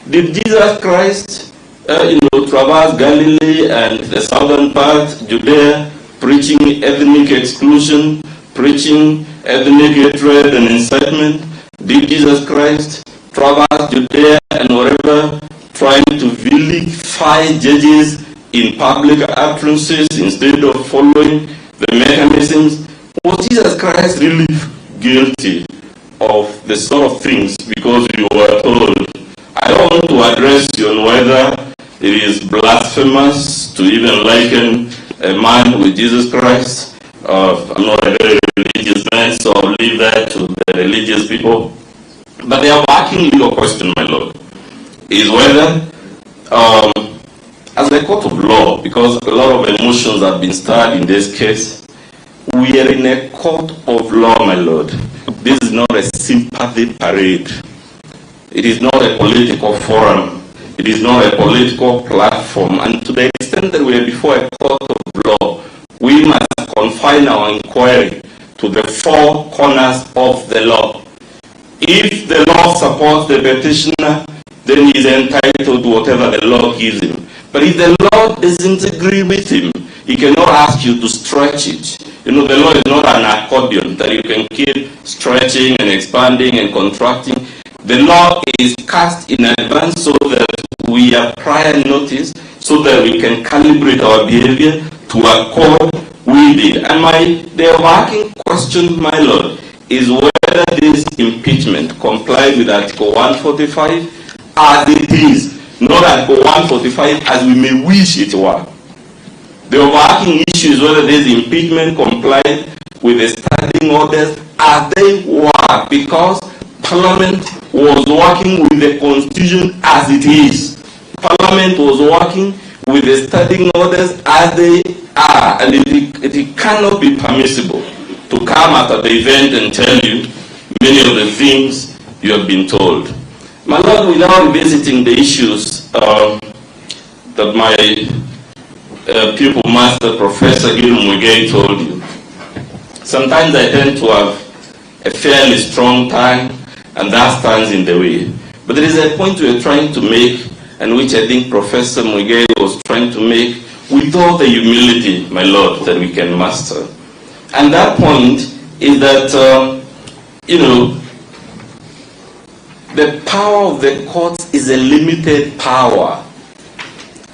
Did Jesus Christ, traverse Galilee and the southern part, Judea, preaching ethnic exclusion, preaching ethnic hatred and incitement? Did Jesus Christ traverse Judea and wherever, trying to vilify judges in public utterances instead of following the mechanisms? Was Jesus Christ really guilty of the sort of things because you were told? I don't want to address you on whether it is blasphemous to even liken a man with Jesus Christ. I'm not a very religious man, so I'll leave that to the religious people. But the overarching legal question, my Lord, is whether, as a court of law, because a lot of emotions have been stirred in this case, we are in a court of law, my Lord. This is not a sympathy parade. It is not a political forum. It is not a political platform. And to the extent that we are before a court of law, we must confine our inquiry to the four corners of the law. If the law supports the petitioner, then he is entitled to whatever the law gives him. But if the law doesn't agree with him, he cannot ask you to stretch it. The law is not an accordion that you can keep stretching and expanding and contracting. The law is cast in advance so that we have prior notice, so that we can calibrate our behavior to accord with it. And the overarching question, my Lord, is whether this impeachment complies with Article 145 as it is, not Article 145 as we may wish it were. The overarching issue is whether this impeachment complies with the standing orders as they were, because Parliament was working with the Constitution as it is. Parliament was working with the standing orders as they are, and it cannot be permissible to come after the event and tell you many of the things you have been told. My Lord, without revisiting the issues that my pupil master, Professor Gil Mugai, told you, sometimes I tend to have a fairly strong tongue, and that stands in the way. But there is a point we are trying to make, and which I think Professor Mugai was trying to make with all the humility, my Lord, that we can master. And that point is that, the power of the courts is a limited power.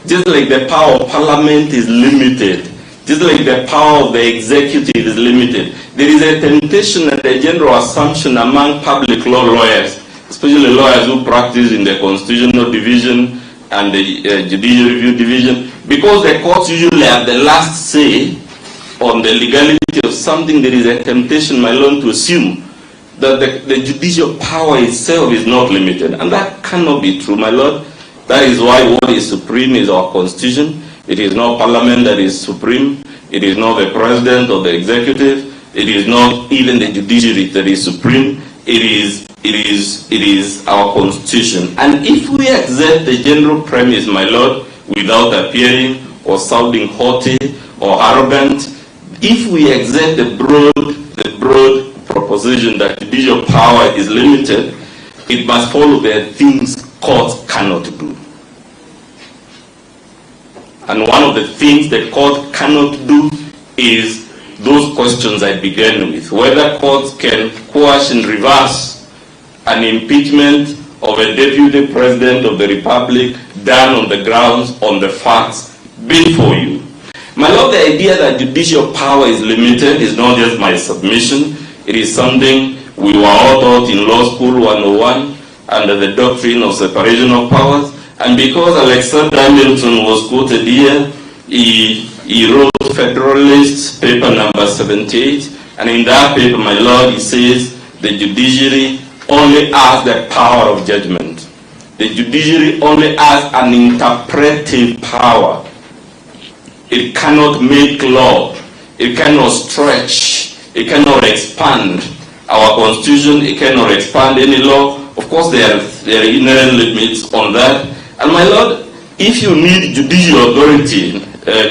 Just like the power of Parliament is limited, just like the power of the executive is limited, there is a temptation and a general assumption among public law lawyers, especially lawyers who practice in the Constitutional Division and the Judicial Review Division, because the courts usually have the last say on the legality of something. There is a temptation, my Lord, to assume that the judicial power itself is not limited. And that cannot be true, my Lord. That is why what is supreme is our Constitution. It is not Parliament that is supreme. It is not the President or the Executive. It is not even the judiciary that is supreme. It is our Constitution. And if we accept the general premise, my Lord, without appearing or sounding haughty or arrogant, if we accept the broad proposition that judicial power is limited, it must follow the things courts cannot do. And one of the things the court cannot do is those questions I began with, whether courts can quash and reverse an impeachment of a Deputy President of the Republic done on the grounds, on the facts before you. My Lord, the idea that judicial power is limited is not just my submission. It is something we were all taught in Law School 101 under the doctrine of separation of powers. And because Alexander Hamilton was quoted here, he wrote Federalist paper number 78. And in that paper, my Lord, he says the judiciary only has the power of judgment. The judiciary only has an interpretive power. It cannot make law. It cannot stretch. It cannot expand our Constitution. It cannot expand any law. Of course, there are inherent limits on that. And my Lord, if you need judicial authority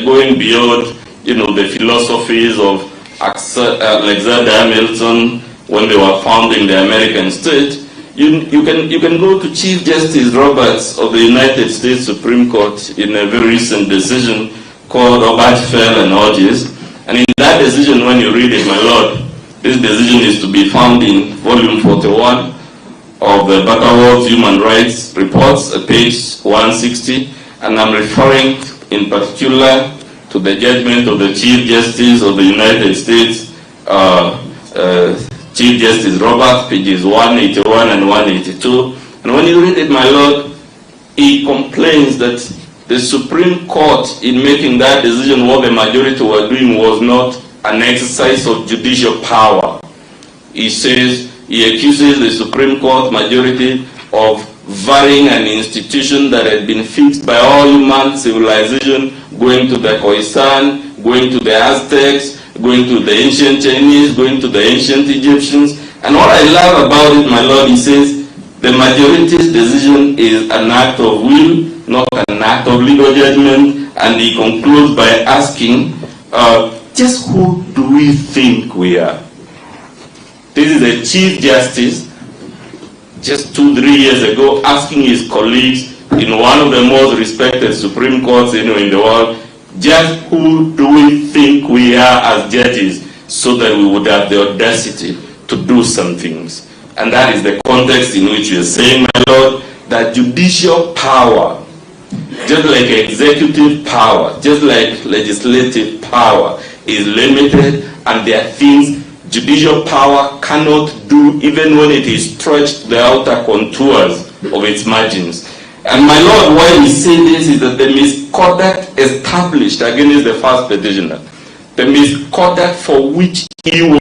going beyond, the philosophies of Alexander Hamilton when they were founding the American state, you can go to Chief Justice Roberts of the United States Supreme Court in a very recent decision called Obergefell and Hodges. And in that decision, when you read it, my lord, this decision is to be found in volume 41 of the Butterworth Human Rights Reports, page 160, and I'm referring in particular to the judgment of the Chief Justice of the United States, Chief Justice Roberts, pages 181 and 182. And when you read it, my lord, he complains that the Supreme Court, in making that decision, what the majority were doing was not an exercise of judicial power. He says, he accuses the Supreme Court majority of varying an institution that had been fixed by all human civilization, going to the Khoisan, going to the Aztecs, going to the ancient Chinese, going to the ancient Egyptians. And what I love about it, my lord, he says, the majority's decision is an act of will, not an act of legal judgment. And he concludes by asking, just who do we think we are? This is a Chief Justice, just 2-3 years ago, asking his colleagues in one of the most respected Supreme Courts in the world, just who do we think we are as judges, so that we would have the audacity to do some things. And that is the context in which we are saying, my lord, that judicial power, just like executive power, just like legislative power, is limited, and there are things judicial power cannot do even when it is stretched to the outer contours of its margins. And my lord, why we say this is that the misconduct established against the first petitioner, the misconduct for which he was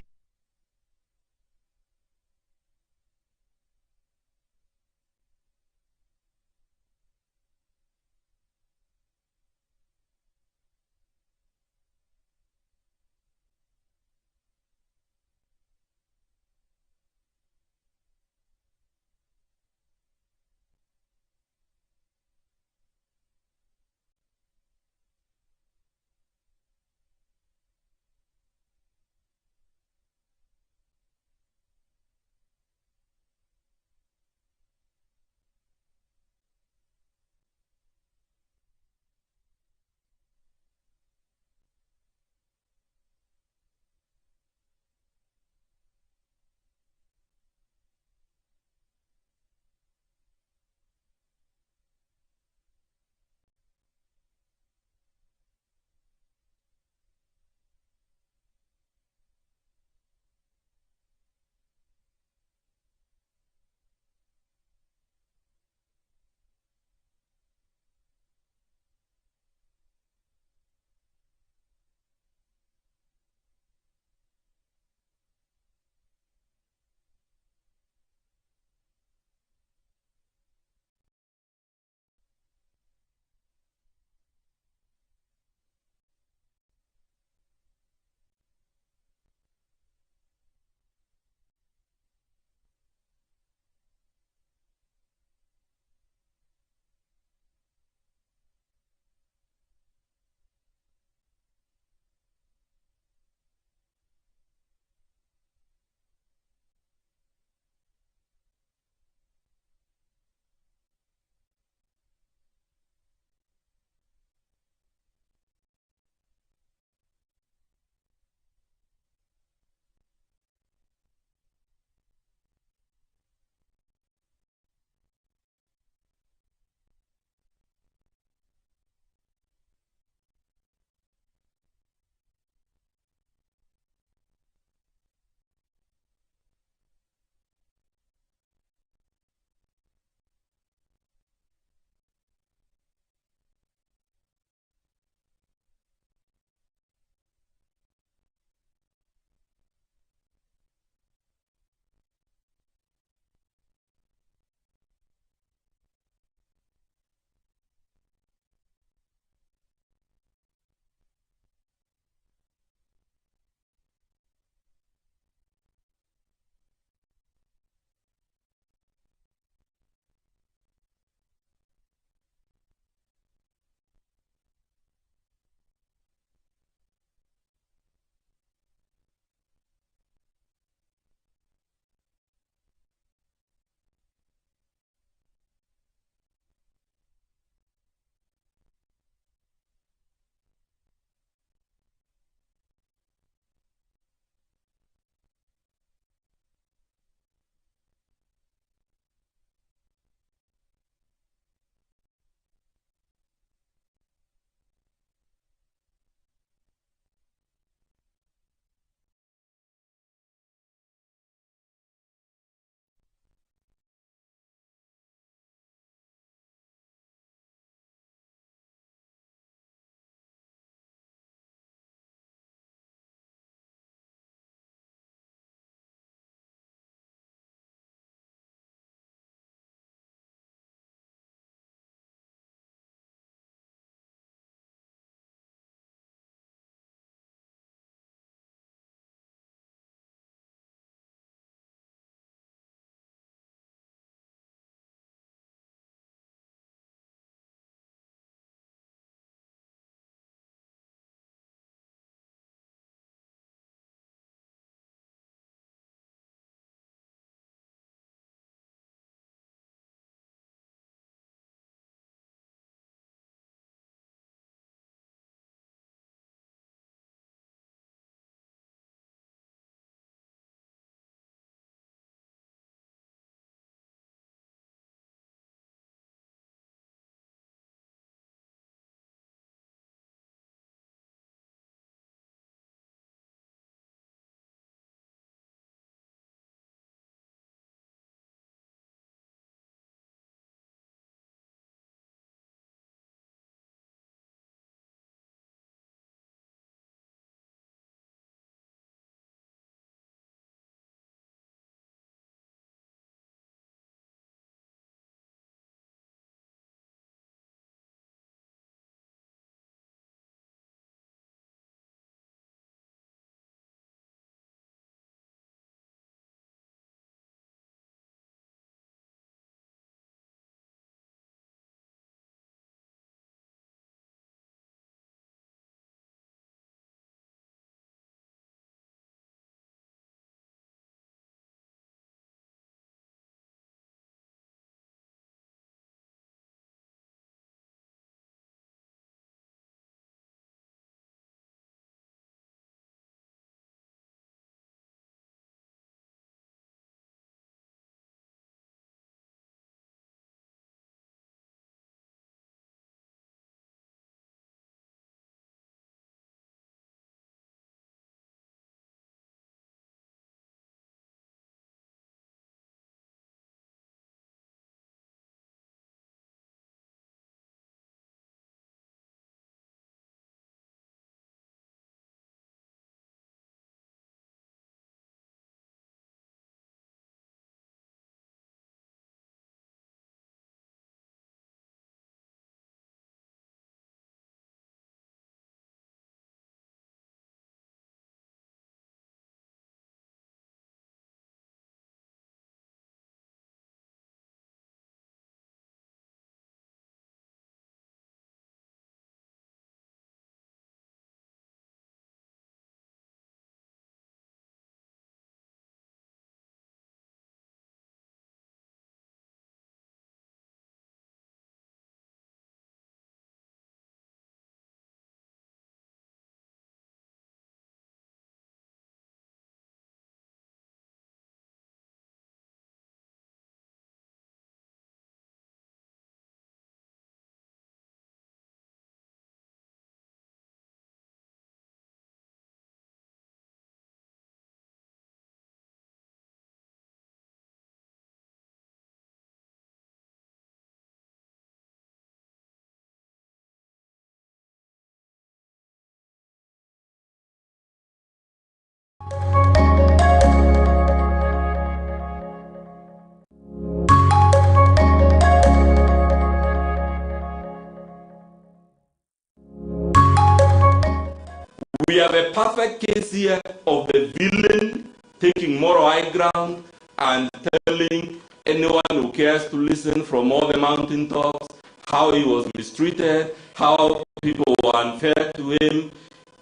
We have a perfect case here of the villain taking moral high ground and telling anyone who cares to listen from all the mountaintops how he was mistreated, how people were unfair to him.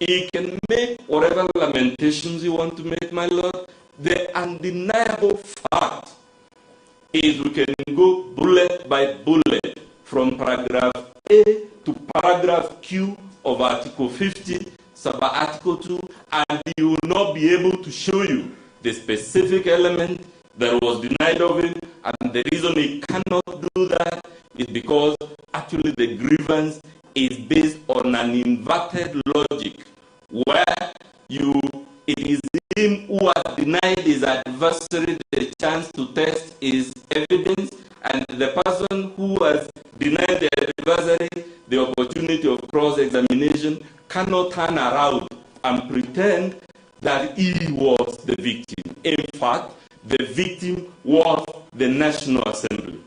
He can make whatever lamentations you want to make, my Lord. The undeniable fact is we can go bullet by bullet from paragraph A to paragraph Q of Article 50, sub-Article 2, and he will not be able to show you the specific element that was denied of him, and the reason he cannot do that is because actually the grievance is based on an inverted logic, where it is him who has denied his adversary the chance to test his evidence, and the person who has denied the adversary the opportunity of cross-examination cannot turn around and pretend that he was the victim. In fact, the victim was the National Assembly.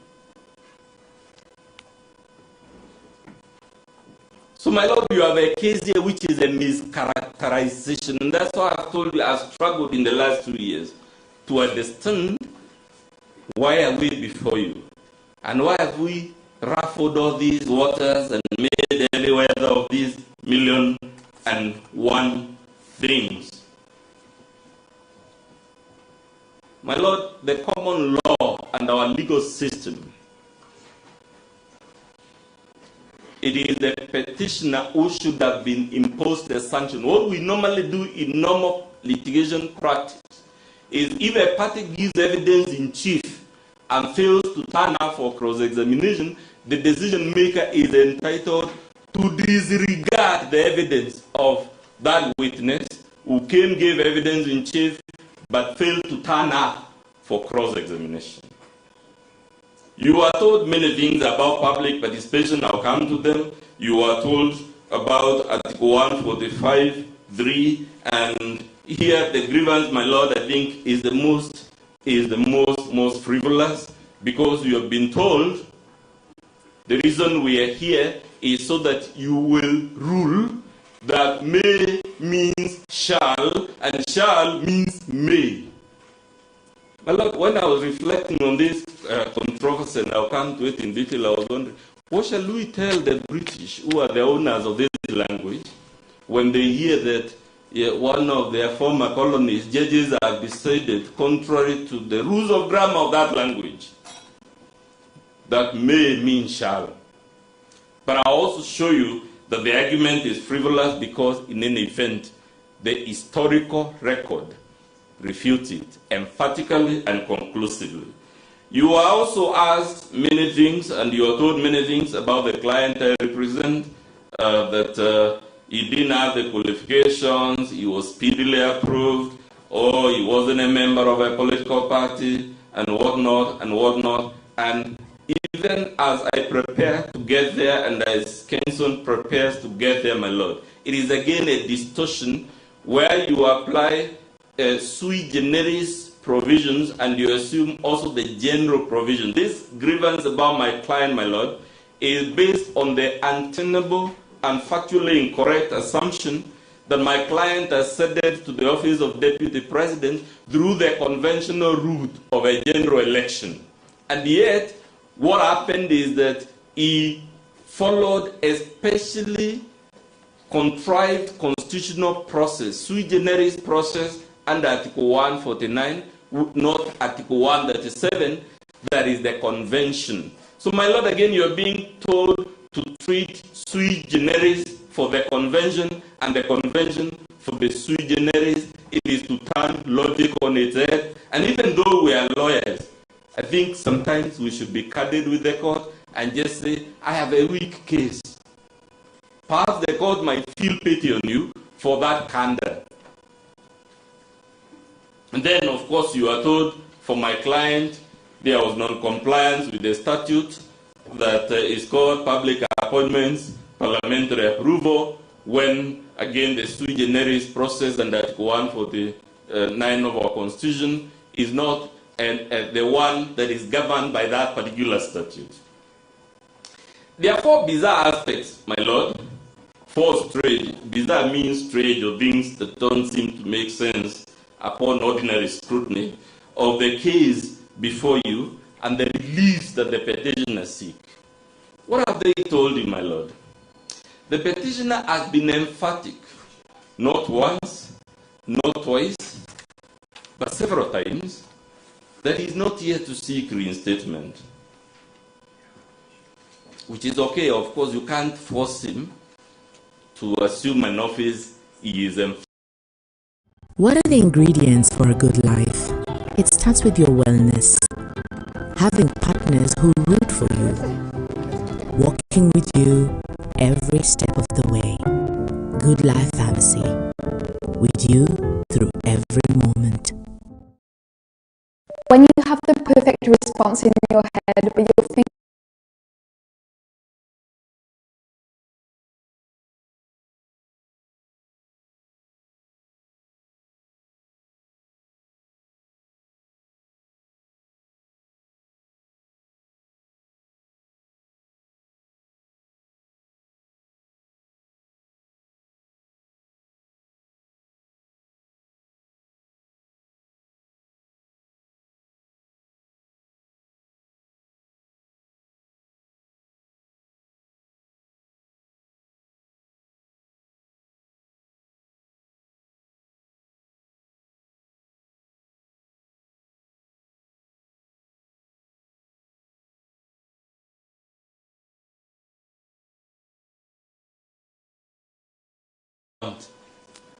So, my Lord, you have a case here which is a mischaracterization, and that's why I've told you I've struggled in the last 2 years to understand why are we before you, and why have we ruffled all these waters and made every weather of these 1,000,001 things. My Lord, the common law and our legal system, it is the petitioner who should have been imposed the sanction. What we normally do in normal litigation practice is if a party gives evidence in chief and fails to turn up for cross-examination, the decision maker is entitled to disregard the evidence of that witness who gave evidence in chief but failed to turn up for cross-examination. You are told many things about public participation. I'll come to them. You are told about Article 145(3), and here the grievance, my Lord, I think is the most frivolous, because you have been told the reason we are here is so that you will rule that may means shall, and shall means may. My Lord, when I was reflecting on this controversy, and I'll come to it in detail, I was wondering, what shall we tell the British, who are the owners of this language, when they hear that one of their former colonies, judges, have decided, contrary to the rules of grammar of that language, that may mean shall. But I'll also show you that the argument is frivolous because, in any event, the historical record refutes it emphatically and conclusively. You are also asked many things, and you are told many things about the client I represent, that he didn't have the qualifications, he was speedily approved, or he wasn't a member of a political party, and whatnot, and whatnot. And even as I prepare to get there, and as Kenson prepares to get there, my Lord, it is again a distortion where you apply sui generis provisions and you assume also the general provision. This grievance about my client, my Lord, is based on the untenable and factually incorrect assumption that my client ascended to the office of Deputy President through the conventional route of a general election. And yet, what happened is that he followed a specially contrived constitutional process, sui generis process, under Article 149, not Article 137, that is the convention. So, my Lord, again, you're being told to treat sui generis for the convention and the convention for the sui generis. It is to turn logic on its head. And even though we are lawyers, I think sometimes we should be candid with the court and just say, I have a weak case. Perhaps the court might feel pity on you for that candor. And then, of course, you are told, for my client, there was non-compliance with the statute that is called Public Appointments, Parliamentary Approval, when, again, the sui generis process under Article 149 of our Constitution is not the one that is governed by that particular statute. There are four bizarre aspects, my Lord, forced trade, bizarre means trade or things that don't seem to make sense upon ordinary scrutiny of the case before you and the relief that the petitioner seek. What have they told you, my lord? The petitioner has been emphatic, not once, not twice, but several times, that he is not here to seek reinstatement. Which is okay, of course, you can't force him to assume an office he is emphatic. What are the ingredients for a good life? It starts with your wellness. Having partners who root for you. Walking with you every step of the way. Good Life Pharmacy. With you through every moment. When you have the perfect response in your head, but you're thinking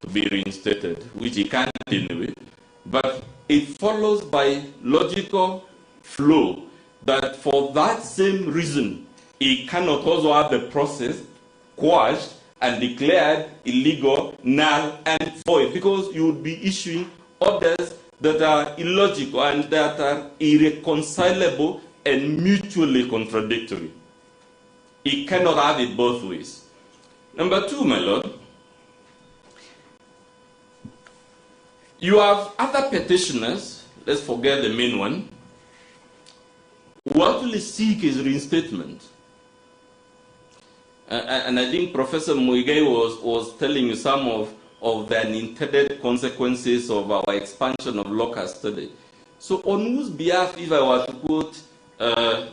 to be reinstated, which he can't anyway, but it follows by logical flow that for that same reason, he cannot also have the process quashed and declared illegal, null, and void, because you would be issuing orders that are illogical and that are irreconcilable and mutually contradictory. He cannot have it both ways. Number two, my lord, you have other petitioners, let's forget the main one, who actually seek his reinstatement. And I think Professor Muite was telling you some of the unintended consequences of our expansion of law custody. So on whose behalf, if I were to quote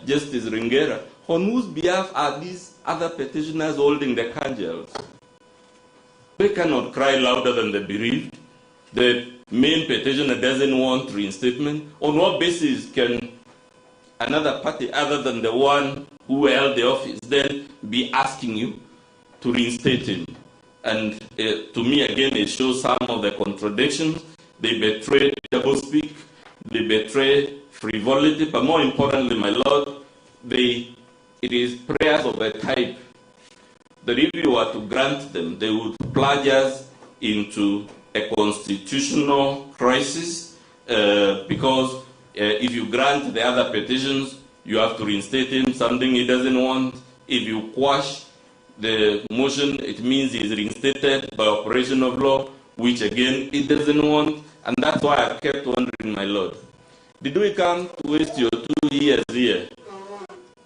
Justice Ringera, on whose behalf are these other petitioners holding the candles? They cannot cry louder than the bereaved. The main petitioner doesn't want reinstatement. On what basis can another party other than the one who held the office then be asking you to reinstate him? And to me, again, it shows some of the contradictions. They betray doublespeak, they betray frivolity, but more importantly, my lord, it is prayers of a type that if you were to grant them, they would plunge us into a constitutional crisis, because if you grant the other petitions, you have to reinstate him, something he doesn't want. If you quash the motion, it means he is reinstated by operation of law, which again, he doesn't want. And that's why I've kept wondering, my lord, did we come to waste your 2 years here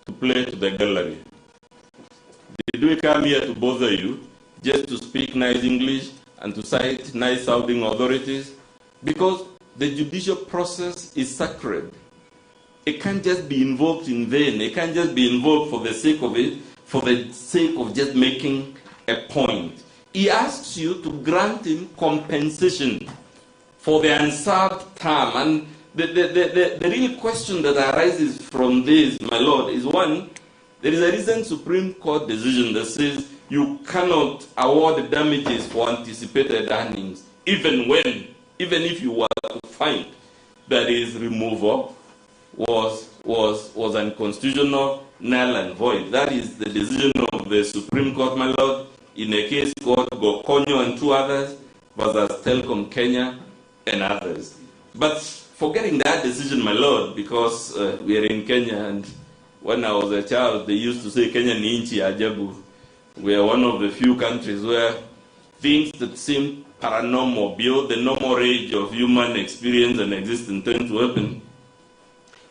to play to the gallery? Did we come here to bother you just to speak nice English and to cite nice sounding authorities? Because the judicial process is sacred. It can't just be invoked in vain. It can't just be invoked for the sake of it, for the sake of just making a point. He asks you to grant him compensation for the unserved term. And the real question that arises from this, my lord, is one, there is a recent Supreme Court decision that says you cannot award damages for anticipated earnings, even if you were to find that his removal was unconstitutional, null and void. That is the decision of the Supreme Court, my lord, in a case called Gokonyo and 2 others, versus Telcom Kenya and others. But forgetting that decision, my lord, because we are in Kenya, and when I was a child, they used to say Kenya ni nchi ya ajabu. We are one of the few countries where things that seem paranormal, beyond the normal range of human experience and existence, tend to happen.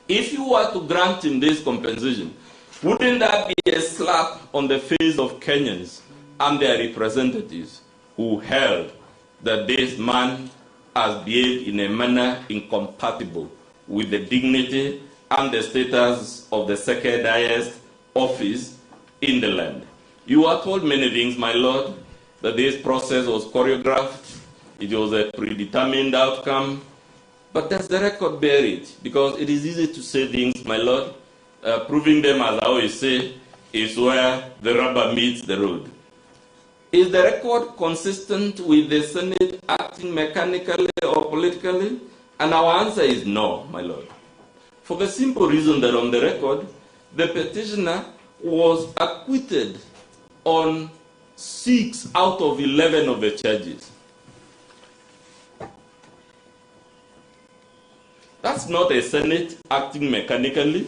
If you were to grant him this compensation, wouldn't that be a slap on the face of Kenyans and their representatives who held that this man has behaved in a manner incompatible with the dignity and the status of the second highest office in the land. You are told many things, my lord, that this process was choreographed, it was a predetermined outcome, but does the record bear it? Because it is easy to say things, my lord, proving them, as I always say, is where the rubber meets the road. Is the record consistent with the Senate acting mechanically or politically? And our answer is no, my lord. For the simple reason that on the record, the petitioner was acquitted on 6 out of 11 of the charges. That's not a Senate acting mechanically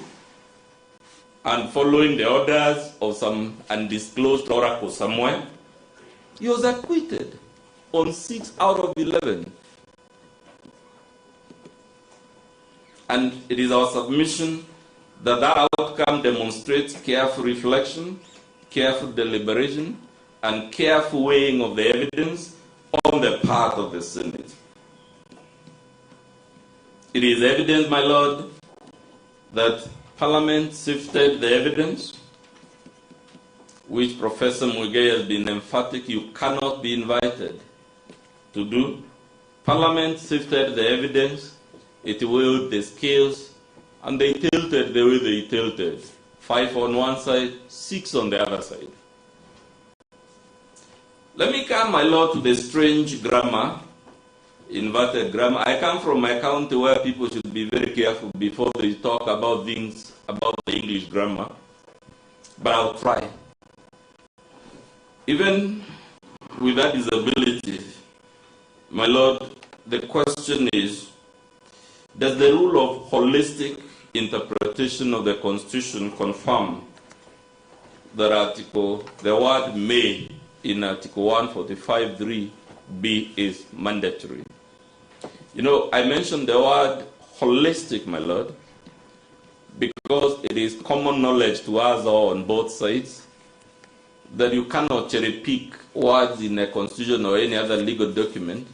and following the orders of some undisclosed oracle somewhere. He was acquitted on 6 out of 11. And it is our submission that that outcome demonstrates careful reflection, careful deliberation, and careful weighing of the evidence on the part of the Senate. It is evident, my lord, that Parliament sifted the evidence, which Professor Muite has been emphatic you cannot be invited to do. Parliament sifted the evidence, it weighed the scales, and they tilted the way they tilted. 5 on one side, 6 on the other side. Let me come, my lord, to the strange grammar, inverted grammar. I come from a county where people should be very careful before they talk about things about the English grammar, but I'll try. Even with that disability, my lord, the question is, does the rule of holistic interpretation of the Constitution confirm that the word may in Article 145(3)(b) is mandatory? You know, I mentioned the word holistic, my lord, because it is common knowledge to us all on both sides that you cannot cherry pick words in a constitution or any other legal document.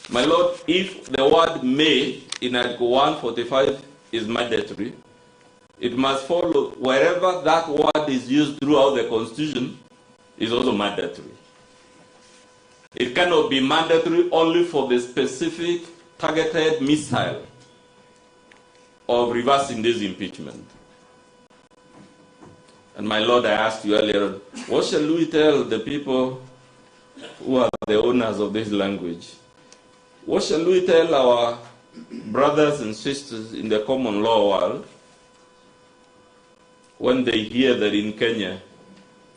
My lord, if the word may in Article 145 is mandatory, it must follow wherever that word is used throughout the Constitution is also mandatory. It cannot be mandatory only for the specific targeted missile of reversing this impeachment. And my lord, I asked you earlier, what shall we tell the people who are the owners of this language? What shall we tell our brothers and sisters in the common law world when they hear that in Kenya,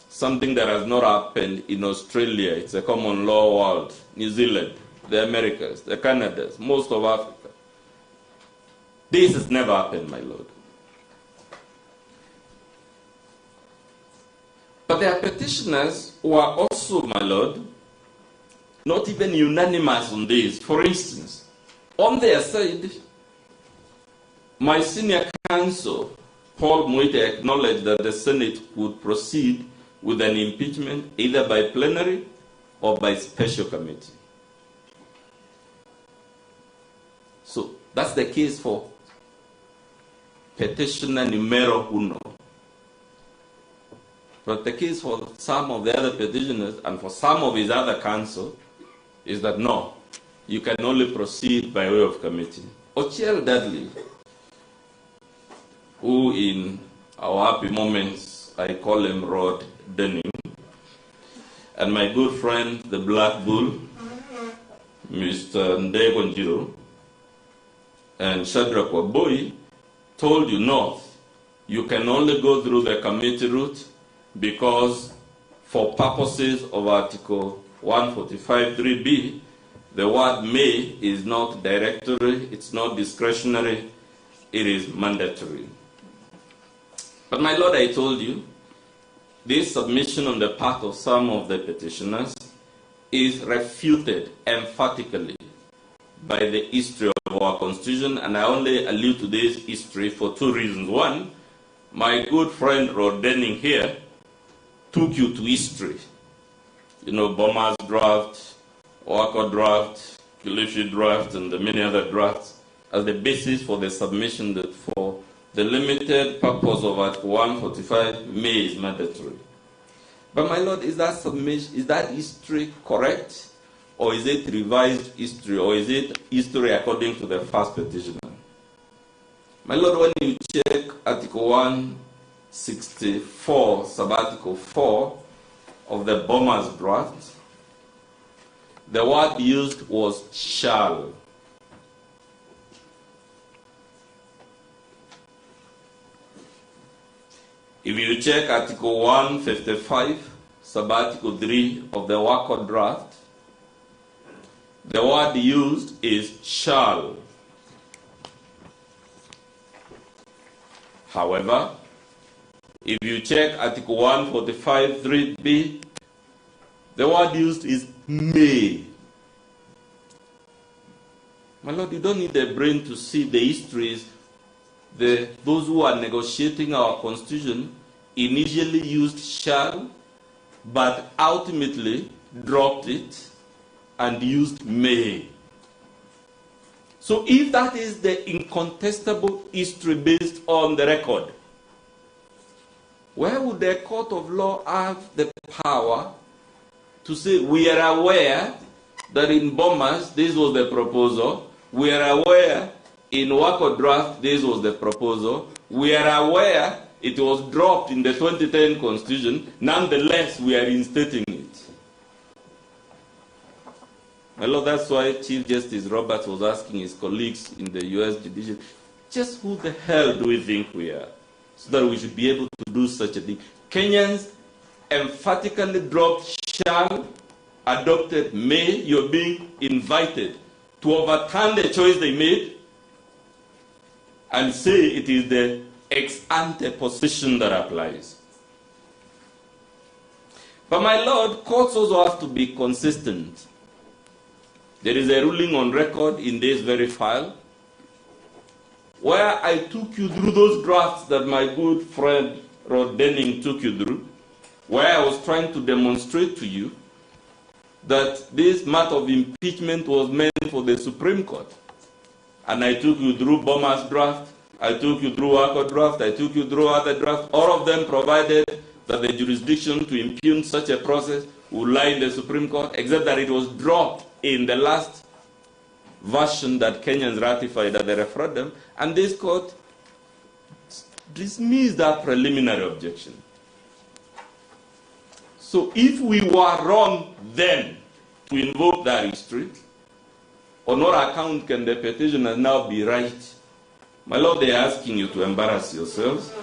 something that has not happened in Australia, it's a common law world, New Zealand, the Americas, the Canadas, most of Africa. This has never happened, my lord. But there are petitioners who are also, my lord, not even unanimous on this. For instance, on their side, my senior counsel, Paul Muite, acknowledged that the Senate would proceed with an impeachment either by plenary or by special committee. So that's the case for petitioner numero uno. But the case for some of the other petitioners and for some of his other counsel is that no, you can only proceed by way of committee. Ochiel Dudley, who in our happy moments, I call him Rod Denning, and my good friend, the Black Bull, Mr. Ndegonjiro, and Shadrach Waboi, told you no, you can only go through the committee route because for purposes of Article 145(3)(b), the word may is not directory, it's not discretionary, it is mandatory. But my lord, I told you, this submission on the part of some of the petitioners is refuted emphatically by the history of our Constitution, and I only allude to this history for 2 reasons. One, my good friend Rod Denning here took you to history Boma's draft, Wako draft, Kilifi draft, and the many other drafts as the basis for the submission that for the limited purpose of Article 145 May is mandatory. But my Lord, is that submission, is that history correct? Or is it revised history? Or is it history according to the first petitioner? My Lord, when you check Article 164, sub-article 4 of the Boma's draft, the word used was shall. If you check Article 155, sub-article 3 of the Wako draft, the word used is shall. However, if you check Article 145, 3b, the word used is may. My Lord, you don't need a brain to see the histories. Those who are negotiating our constitution initially used shall, but ultimately dropped it and used may. So if that is the incontestable history based on the record, where would the court of law have the power to say, we are aware that in Bomas this was the proposal, we are aware in Wako draft this was the proposal, we are aware it was dropped in the 2010 constitution, nonetheless we are instating it. My Lord, that's why Chief Justice Roberts was asking his colleagues in the U.S. judiciary, just who the hell do we think we are, so that we should be able to do such a thing? Kenyans emphatically dropped shall, adopted may. You're being invited to overturn the choice they made and say it is the ex-ante position that applies. But my Lord, courts also have to be consistent. There is a ruling on record in this very file where I took you through those drafts that my good friend Rod Denning took you through, where I was trying to demonstrate to you that this matter of impeachment was meant for the Supreme Court. And I took you through Boma's draft, I took you through Wako draft, I took you through other drafts. All of them provided that the jurisdiction to impugn such a process would lie in the Supreme Court, except that it was dropped in the last version that Kenyans ratified at the referendum, and this court dismissed that preliminary objection. So if we were wrong then to invoke that history, on what account can the petitioner now be right? My Lord, they are asking you to embarrass yourselves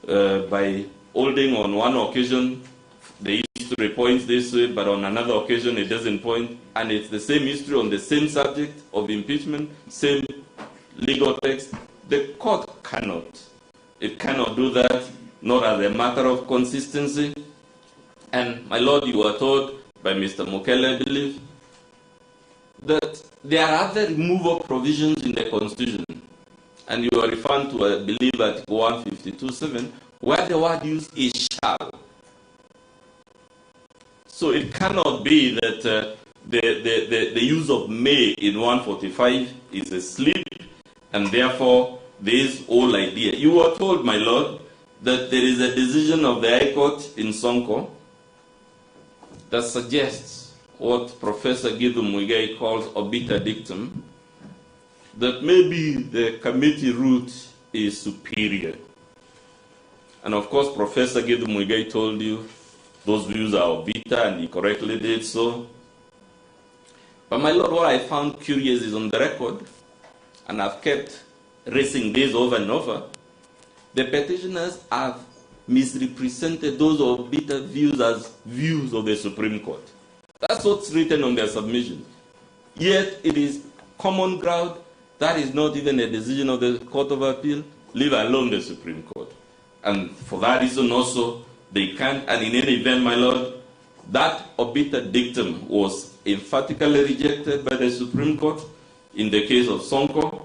by holding on one occasion the history points this way, but on another occasion it doesn't point, and it's the same history on the same subject of impeachment, same legal text. The court cannot. It cannot do that, not as a matter of consistency. And my Lord, you were told by Mr. Mukele, I believe, that there are other removal provisions in the Constitution. And you are referring to, I believe, Article 152.7, where the word used is shall. So it cannot be that the use of may in 145 is a slip, and therefore this whole idea. You were told, my Lord, that there is a decision of the High Court in Sonko that suggests what Professor Githu Muigai calls obiter dictum, that maybe the committee route is superior. And of course, Professor Githu Muigai told you those views are obiter, and he correctly did so. But my Lord, what I found curious is on the record, and I've kept raising this over and over, the petitioners have misrepresented those obiter views as views of the Supreme Court. That's what's written on their submission. Yet it is common ground. That is not even a decision of the Court of Appeal, leave alone the Supreme Court. And for that reason also, they can't, and in any event, my Lord, that obiter dictum was emphatically rejected by the Supreme Court in the case of Sonko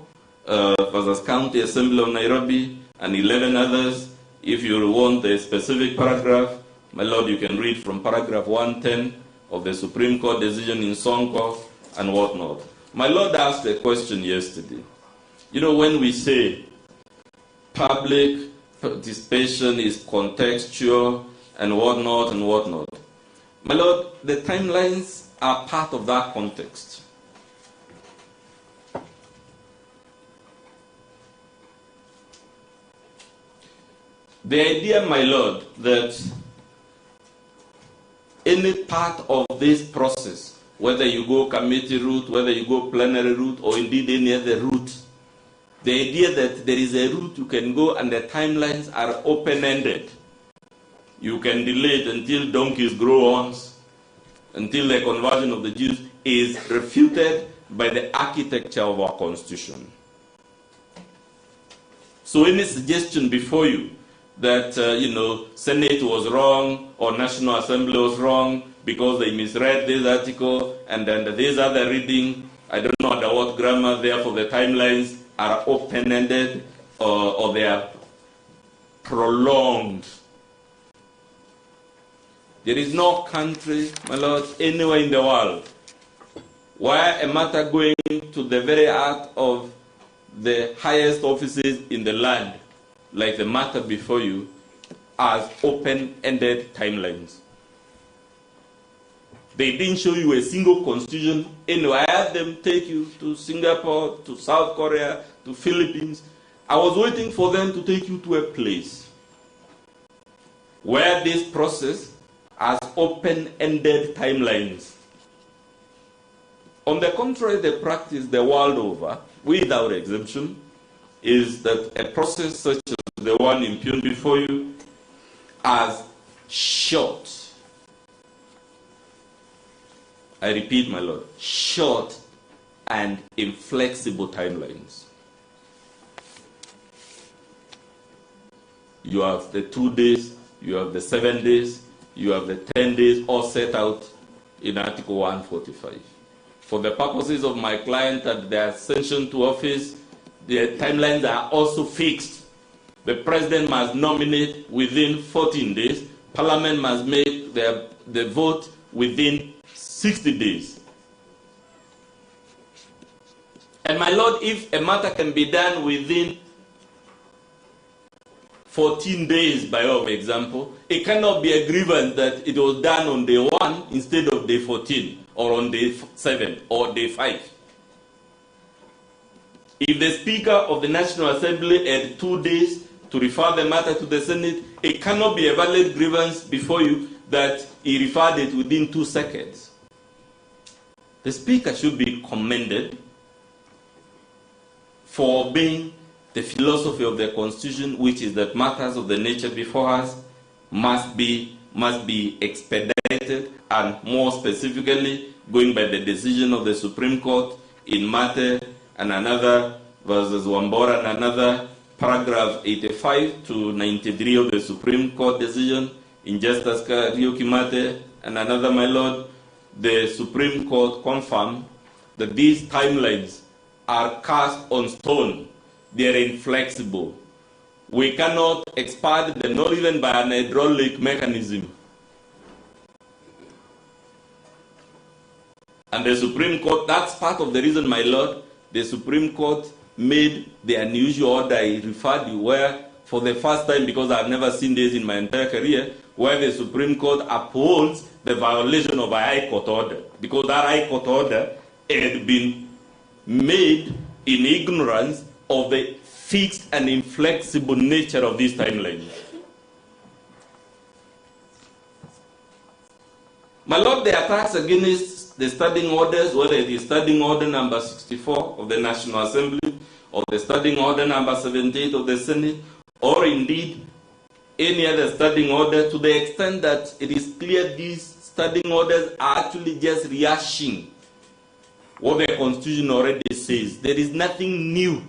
versus County Assembly of Nairobi and 11 others. If you want a specific paragraph, my Lord, you can read from paragraph 110 of the Supreme Court decision in Sonko and whatnot. My Lord asked a question yesterday. You know, when we say public participation is contextual and whatnot and whatnot, my Lord, the timelines are part of that context. The idea, my Lord, that any part of this process, whether you go committee route, whether you go plenary route, or indeed any other route, the idea that there is a route you can go and the timelines are open-ended. You can delay it until donkeys grow horns, until the conversion of the Jews, is refuted by the architecture of our Constitution. So any suggestion before you that, Senate was wrong or National Assembly was wrong because they misread this article and then this other reading, I don't know under what grammar, therefore the timelines are open-ended or they are prolonged. There is no country, my Lord, anywhere in the world where a matter going to the very heart of the highest offices in the land, like the matter before you, as open-ended timelines. They didn't show you a single constitution anywhere. I had them take you to Singapore, to South Korea, to Philippines. I was waiting for them to take you to a place where this process has open-ended timelines. On the contrary, the practice the world over, without exemption, is that a process such as the one impugned before you has short, I repeat, my Lord, short and inflexible timelines. You have the 2 days, you have the 7 days, you have the 10 days, all set out in Article 145. For the purposes of my client at their ascension to office, the timelines are also fixed. The President must nominate within 14 days. Parliament must make the vote within 60 days. And my Lord, if a matter can be done within 14 days, by way of example, it cannot be a grievance that it was done on day 1 instead of day 14, or on day 7, or day 5. If the Speaker of the National Assembly had 2 days to refer the matter to the Senate, it cannot be a valid grievance before you that he referred it within 2 seconds. The Speaker should be commended for obeying the philosophy of the Constitution, which is that matters of the nature before us must be expedited, and more specifically, going by the decision of the Supreme Court in Mate and another versus Wambora and another, paragraph 85 to 93 of the Supreme Court decision in Justice Kariuki Mate and another, my Lord, the Supreme Court confirmed that these timelines are cast on stone. They are inflexible. We cannot expand them, not even by an hydraulic mechanism. And the Supreme Court, that's part of the reason, my Lord, the Supreme Court made the unusual order I referred you, where for the first time, because I've never seen this in my entire career, where the Supreme Court upholds the violation of a High Court order, because that High Court order had been made in ignorance of the fixed and inflexible nature of this timeline. My Lord, the attacks against the standing orders, whether it is standing order number 64 of the National Assembly, or the standing order number 78 of the Senate, or indeed any other standing order, to the extent that it is clear these standing orders are actually just rehashing what the Constitution already says. There is nothing new.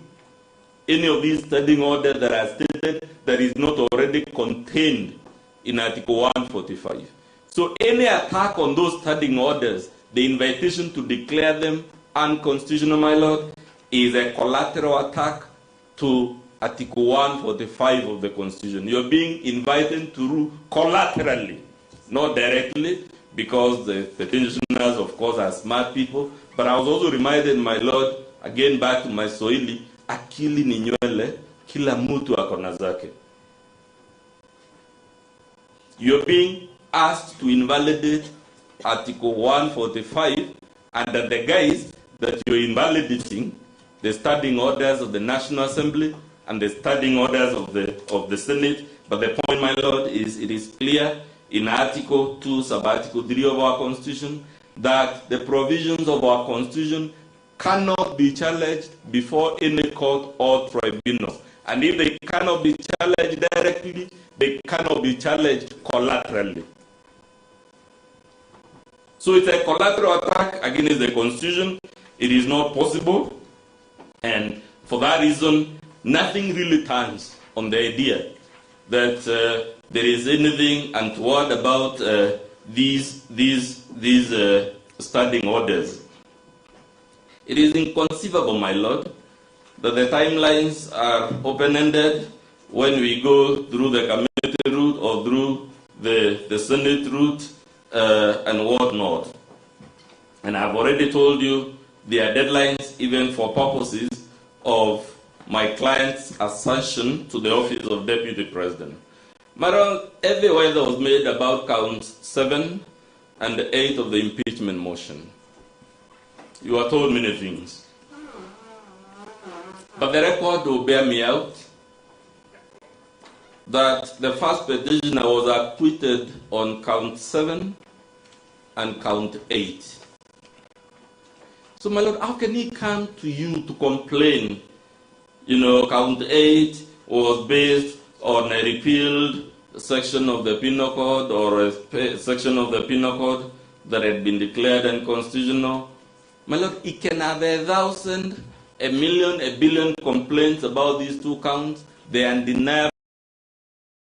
Any of these standing orders that are stated that is not already contained in Article 145. So any attack on those standing orders, the invitation to declare them unconstitutional, my Lord, is a collateral attack to Article 145 of the Constitution. You're being invited to rule collaterally, not directly, because the petitioners, of course, are smart people. But I was also reminded, my Lord, again back to my Swahili, akili ni nywele, kila mtu akona zake. You're being asked to invalidate Article 145 under the guise that you're invalidating the standing orders of the National Assembly and the standing orders of the Senate. But the point, my Lord, is it is clear in Article 2, Sub-Article 3 of our Constitution that the provisions of our Constitution cannot be challenged before any court or tribunal. And if they cannot be challenged directly, they cannot be challenged collaterally. So it's a collateral attack against the Constitution. It is not possible. And for that reason, nothing really turns on the idea that there is anything untoward about these standing orders. It is inconceivable, my Lord, that the timelines are open-ended when we go through the committee route or through the Senate route and whatnot. And I've already told you there are deadlines even for purposes of my client's ascension to the office of Deputy President. Madam, everywhere that was made about counts 7 and 8 of the impeachment motion, you are told many things. But the record will bear me out that the first petitioner was acquitted on count 7 and count 8. So, my Lord, how can he come to you to complain? You know, count 8 was based on a repealed section of the Penal Code or a section of the Penal Code that had been declared unconstitutional. My Lord, he can have 1,000, 1,000,000, 1,000,000,000 complaints about these two counts. They are undeniable.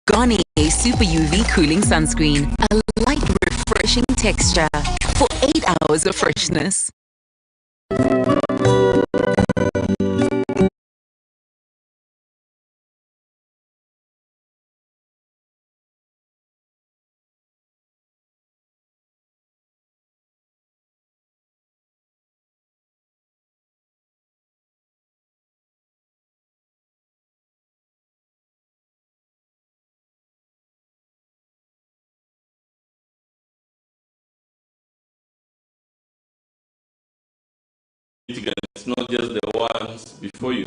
Garnier Super UV Cooling Sunscreen. A light, refreshing texture for 8 hours of freshness. It's not just the ones before you,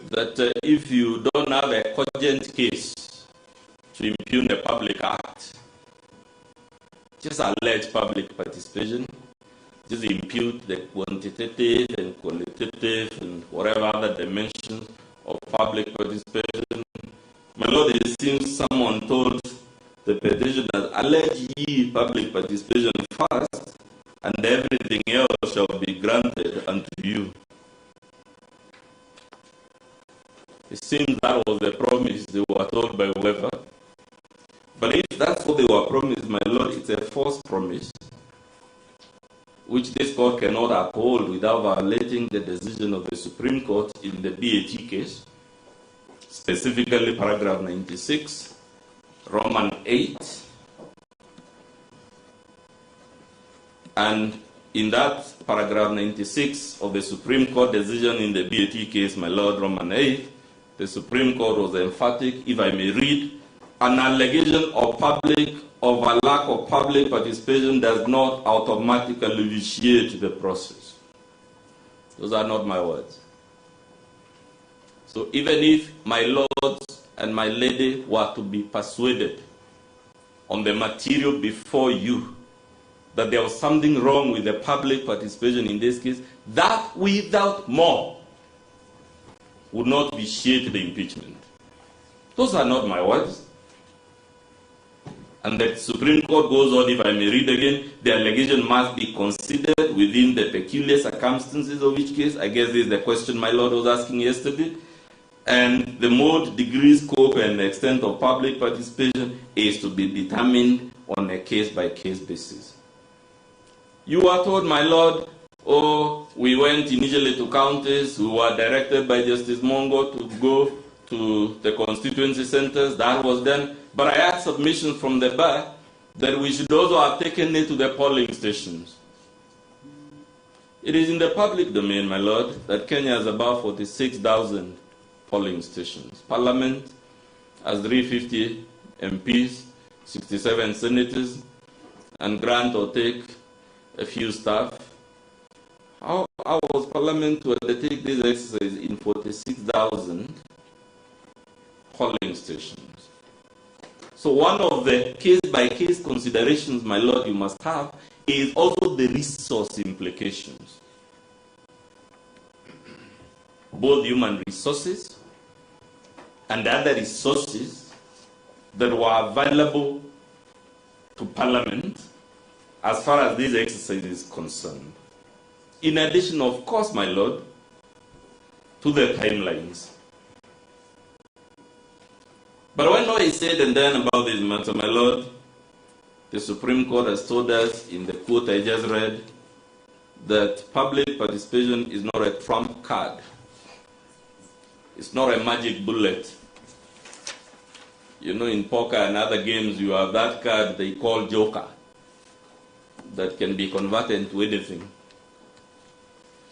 that if you don't have a cogent case to impugn a public act, just allege public participation, just impute the quantitative and qualitative and whatever other dimensions of public participation. My Lord, it seems someone told the petitioners, allege ye public participation first, and everything else shall be granted unto you. It seems that was the promise they were told by whoever. But if that's what they were promised, my Lord, it's a false promise, which this court cannot uphold without violating the decision of the Supreme Court in the BAT case, specifically paragraph 96, Roman 8, and in that paragraph 96 of the Supreme Court decision in the BAT case, my Lord, Roman 8, the Supreme Court was emphatic, if I may read, an allegation of a lack of public participation does not automatically vitiate the process. Those are not my words. So even if my lords and my lady were to be persuaded on the material before you that there was something wrong with the public participation in this case, that without more would not vitiate the impeachment. Those are not my words. And the Supreme Court goes on, if I may read again, the allegation must be considered within the peculiar circumstances of each case. I guess this is the question my Lord was asking yesterday. And the mode, degree, scope, and extent of public participation is to be determined on a case-by-case basis. You are told, my Lord, oh, we went initially to counties, we were directed by Justice Mongo to go to the constituency centers. That was done. But I had submissions from the bar that we should also have taken it to the polling stations. It is in the public domain, my lord, that Kenya has about 46,000 polling stations. Parliament has 350 MPs, 67 senators, and grant or take a few staff. How was Parliament to undertake this exercise in 46,000 polling stations? So one of the case-by-case considerations, my lord, you must have is also the resource implications. Both human resources and other resources that were available to Parliament as far as this exercise is concerned. In addition, of course, my lord, to the timelines. But when all is said and done about this matter, my lord, the Supreme Court has told us in the quote I just read that public participation is not a trump card. It's not a magic bullet. You know, in poker and other games, you have that card they call joker that can be converted into anything.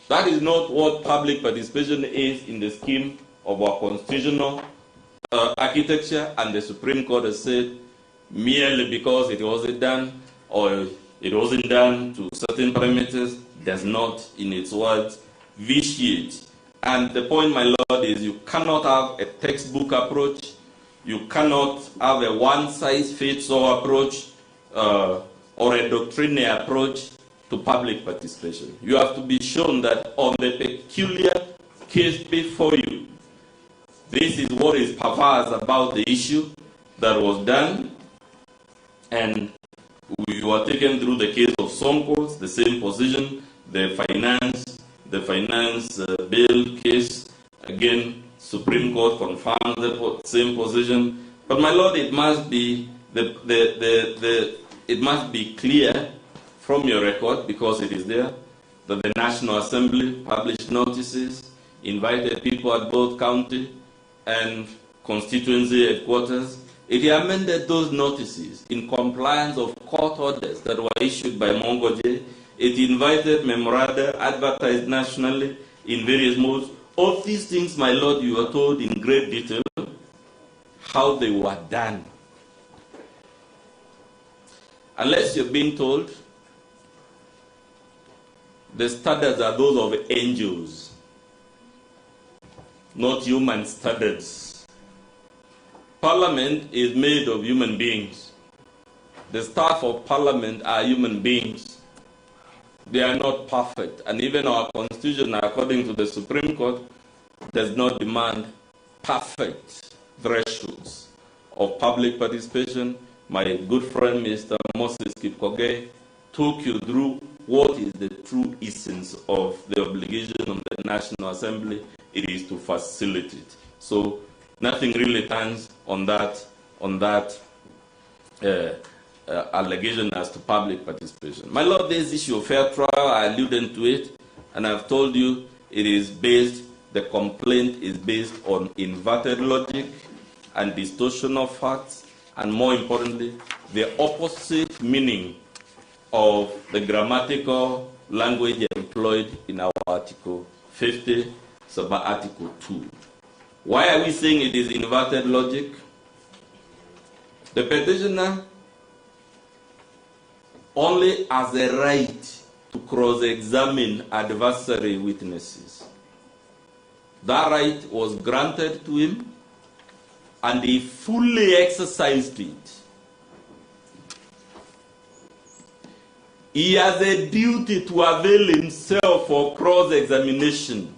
That is not what public participation is in the scheme of our constitutional architecture, and the Supreme Court has said merely because it wasn't done or it wasn't done to certain parameters does not, in its words, vitiate. And the point, my lord, is you cannot have a textbook approach, you cannot have a one-size-fits-all approach or a doctrinal approach to public participation. You have to be shown that on the peculiar case before you, this is what is perverse about the issue that was done, and we were taken through the case of Sonko, the same position, the finance bill case, again, Supreme Court confirmed the same position. But my lord, it must be it must be clear from your record, because it is there, that the National Assembly published notices, invited people at both county and constituency headquarters. It amended those notices in compliance of court orders that were issued by Mongoje. It invited memoranda advertised nationally in various modes. All these things, my lord, you are told in great detail how they were done. Unless you're being told, the standards are those of angels, not human standards. Parliament is made of human beings. The staff of Parliament are human beings. They are not perfect. And even our Constitution, according to the Supreme Court, does not demand perfect thresholds of public participation. My good friend, Mr. Moses Kipkoge, took you through what is the true essence of the obligation of the National Assembly. It is to facilitate. So nothing really turns on that allegation as to public participation. My lord, this issue of fair trial, I alluded to it, and I've told you it is based, the complaint is based on inverted logic and distortion of facts, and more importantly, the opposite meaning of the grammatical language employed in our Article 50, sub-Article 2. Why are we saying it is inverted logic? The petitioner only has a right to cross-examine adversary witnesses. That right was granted to him, and he fully exercised it. He has a duty to avail himself of cross-examination.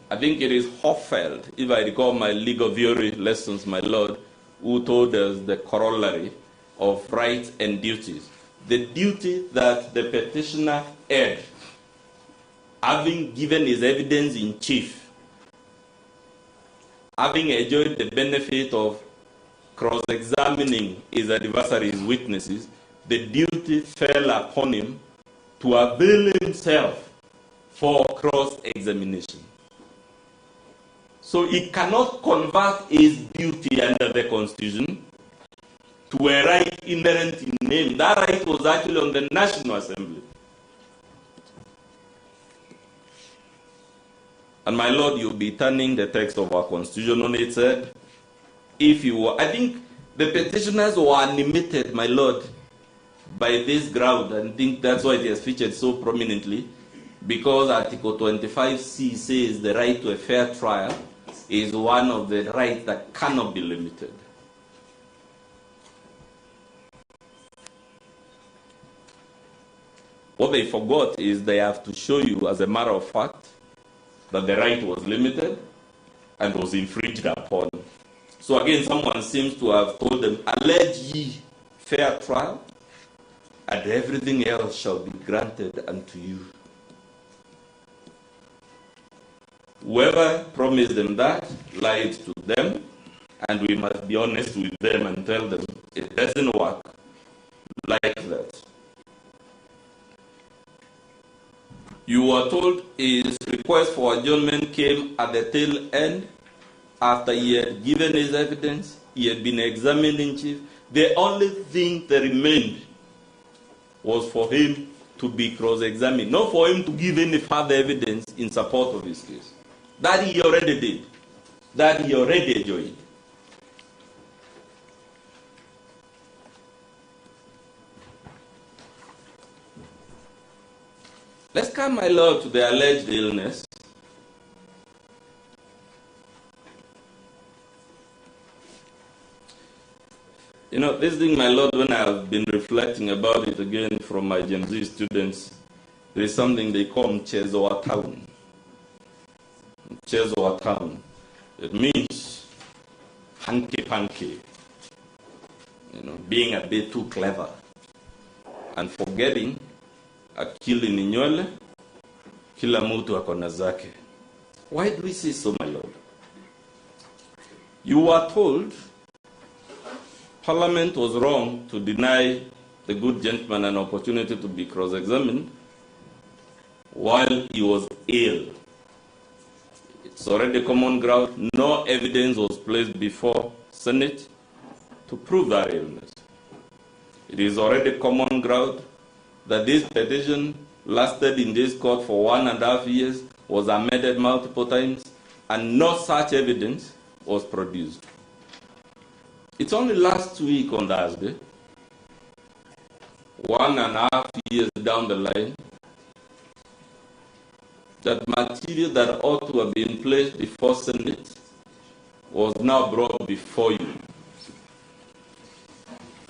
I think it is Hoffeld, if I recall my legal theory lessons, my lord, who told us the corollary of rights and duties. The duty that the petitioner had, having given his evidence in chief, having enjoyed the benefit of cross-examining his adversary's witnesses, the duty fell upon him to avail himself for cross-examination. So he cannot convert his duty under the Constitution to a right inherent in him. That right was actually on the National Assembly. And my Lord, you'll be turning the text of our Constitution on its head. If you were, I think the petitioners were animated, my Lord, by this ground, and I think that's why it has featured so prominently, because Article 25C says the right to a fair trial is one of the rights that cannot be limited. What they forgot is they have to show you, as a matter of fact, that the right was limited and was infringed upon. So again, someone seems to have told them, allege ye fair trial, and everything else shall be granted unto you. Whoever promised them that lied to them, and we must be honest with them and tell them it doesn't work like that. You were told his request for adjournment came at the tail end after he had given his evidence, he had been examined in chief. The only thing that remained was for him to be cross-examined, not for him to give any further evidence in support of his case. That he already did. That he already joined. Let's come, my Lord, to the alleged illness. You know, this thing, my Lord, when I have been reflecting about it again from my Gen Z students, there is something they call Mchezo Town. Mchezo Town. It means hanky-panky. You know, being a bit too clever and forgetting akili ni nywele, kila mtu akona zake. Why do we say so, my Lord? You were told Parliament was wrong to deny the good gentleman an opportunity to be cross-examined while he was ill. It's already common ground. No evidence was placed before Senate to prove that illness. It is already common ground that this petition lasted in this court for 1.5 years, was amended multiple times, and no such evidence was produced. It's only last week on Thursday, 1.5 years down the line, that material that ought to have been placed before Senate was now brought before you.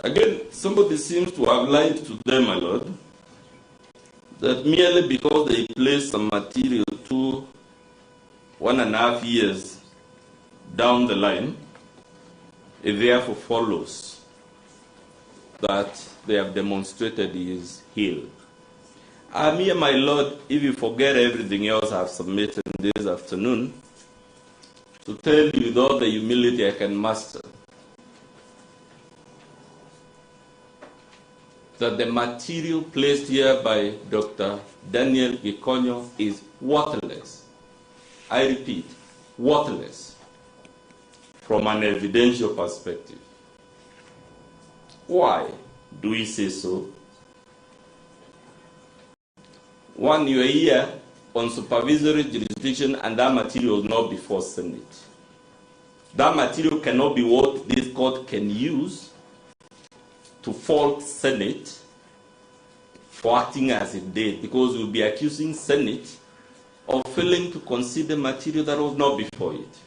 Again, somebody seems to have lied to them, my Lord, that merely because they placed some material 1.5 years down the line, it therefore follows that they have demonstrated he is healed. I'm here, my Lord, if you forget everything else I've submitted this afternoon, to tell you with all the humility I can muster, that the material placed here by Dr. Daniel Gikonyo is worthless. I repeat, worthless from an evidential perspective. Why do we say so? One, you are here on supervisory jurisdiction and that material is not before Senate. That material cannot be what this court can use to fault Senate for acting as it did, because we'll be accusing Senate of failing to consider material that was not before it.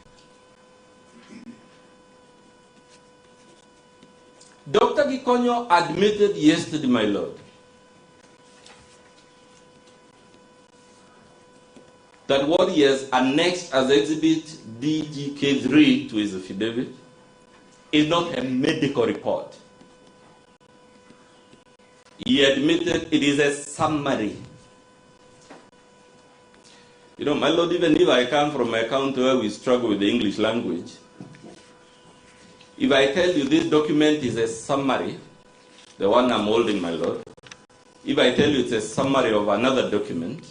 Dr. Gikonyo admitted yesterday, my Lord, that what he has annexed as Exhibit DGK3 to his affidavit is not a medical report. He admitted it is a summary. You know, my Lord, even if I come from a country where we struggle with the English language, if I tell you this document is a summary, the one I'm holding, my Lord, if I tell you it's a summary of another document,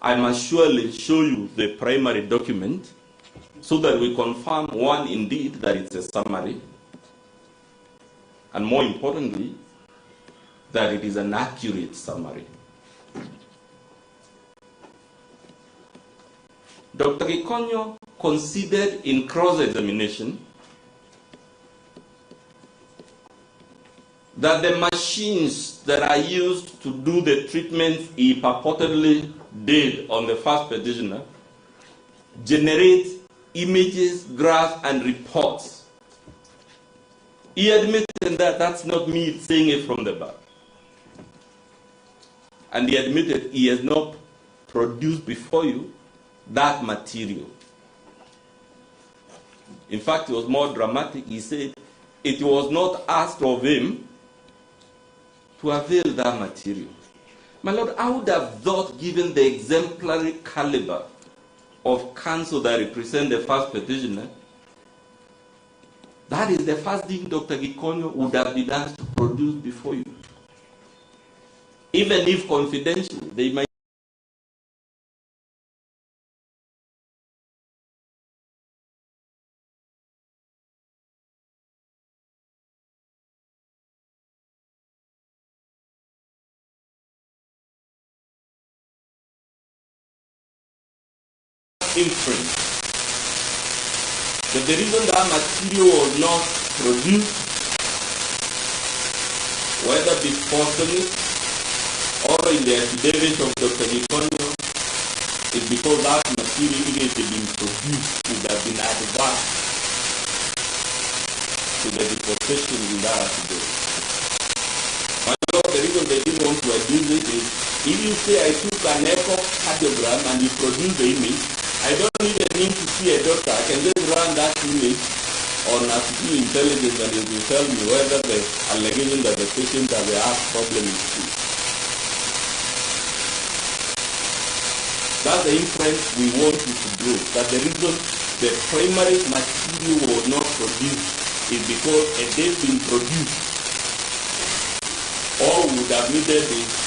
I must surely show you the primary document so that we confirm, one, indeed, that it's a summary, and more importantly, that it is an accurate summary. Dr. Gikonyo conceded in cross-examination that the machines that are used to do the treatments he purportedly did on the first petitioner generate images, graphs, and reports. He admitted that that's not me saying it from the back. And he admitted he has not produced before you that material. In fact, it was more dramatic. He said it was not asked of him to avail that material. My Lord, I would have thought, given the exemplary caliber of counsel that represent the first petitioner, that is the first thing Dr. Gikonyo would have been asked to produce before you. Even if confidential, they might. Inference that the reason that material was not produced, whether before Senate or in the affidavit of Dr. Gikonyo, is because that material, if it had been produced, would have been advanced to the deportation in that affidavit. My Lord, the reason they didn't want to abuse it is, if you say I took an echocardiogram and you produce the image, I don't even need to see a doctor. I can just run that image on artificial intelligence and it will tell me whether the allegation that the patient has a heart problem is true. That's the inference we want you to draw. That the reason the primary material was not produced is because it has been produced. All would have needed is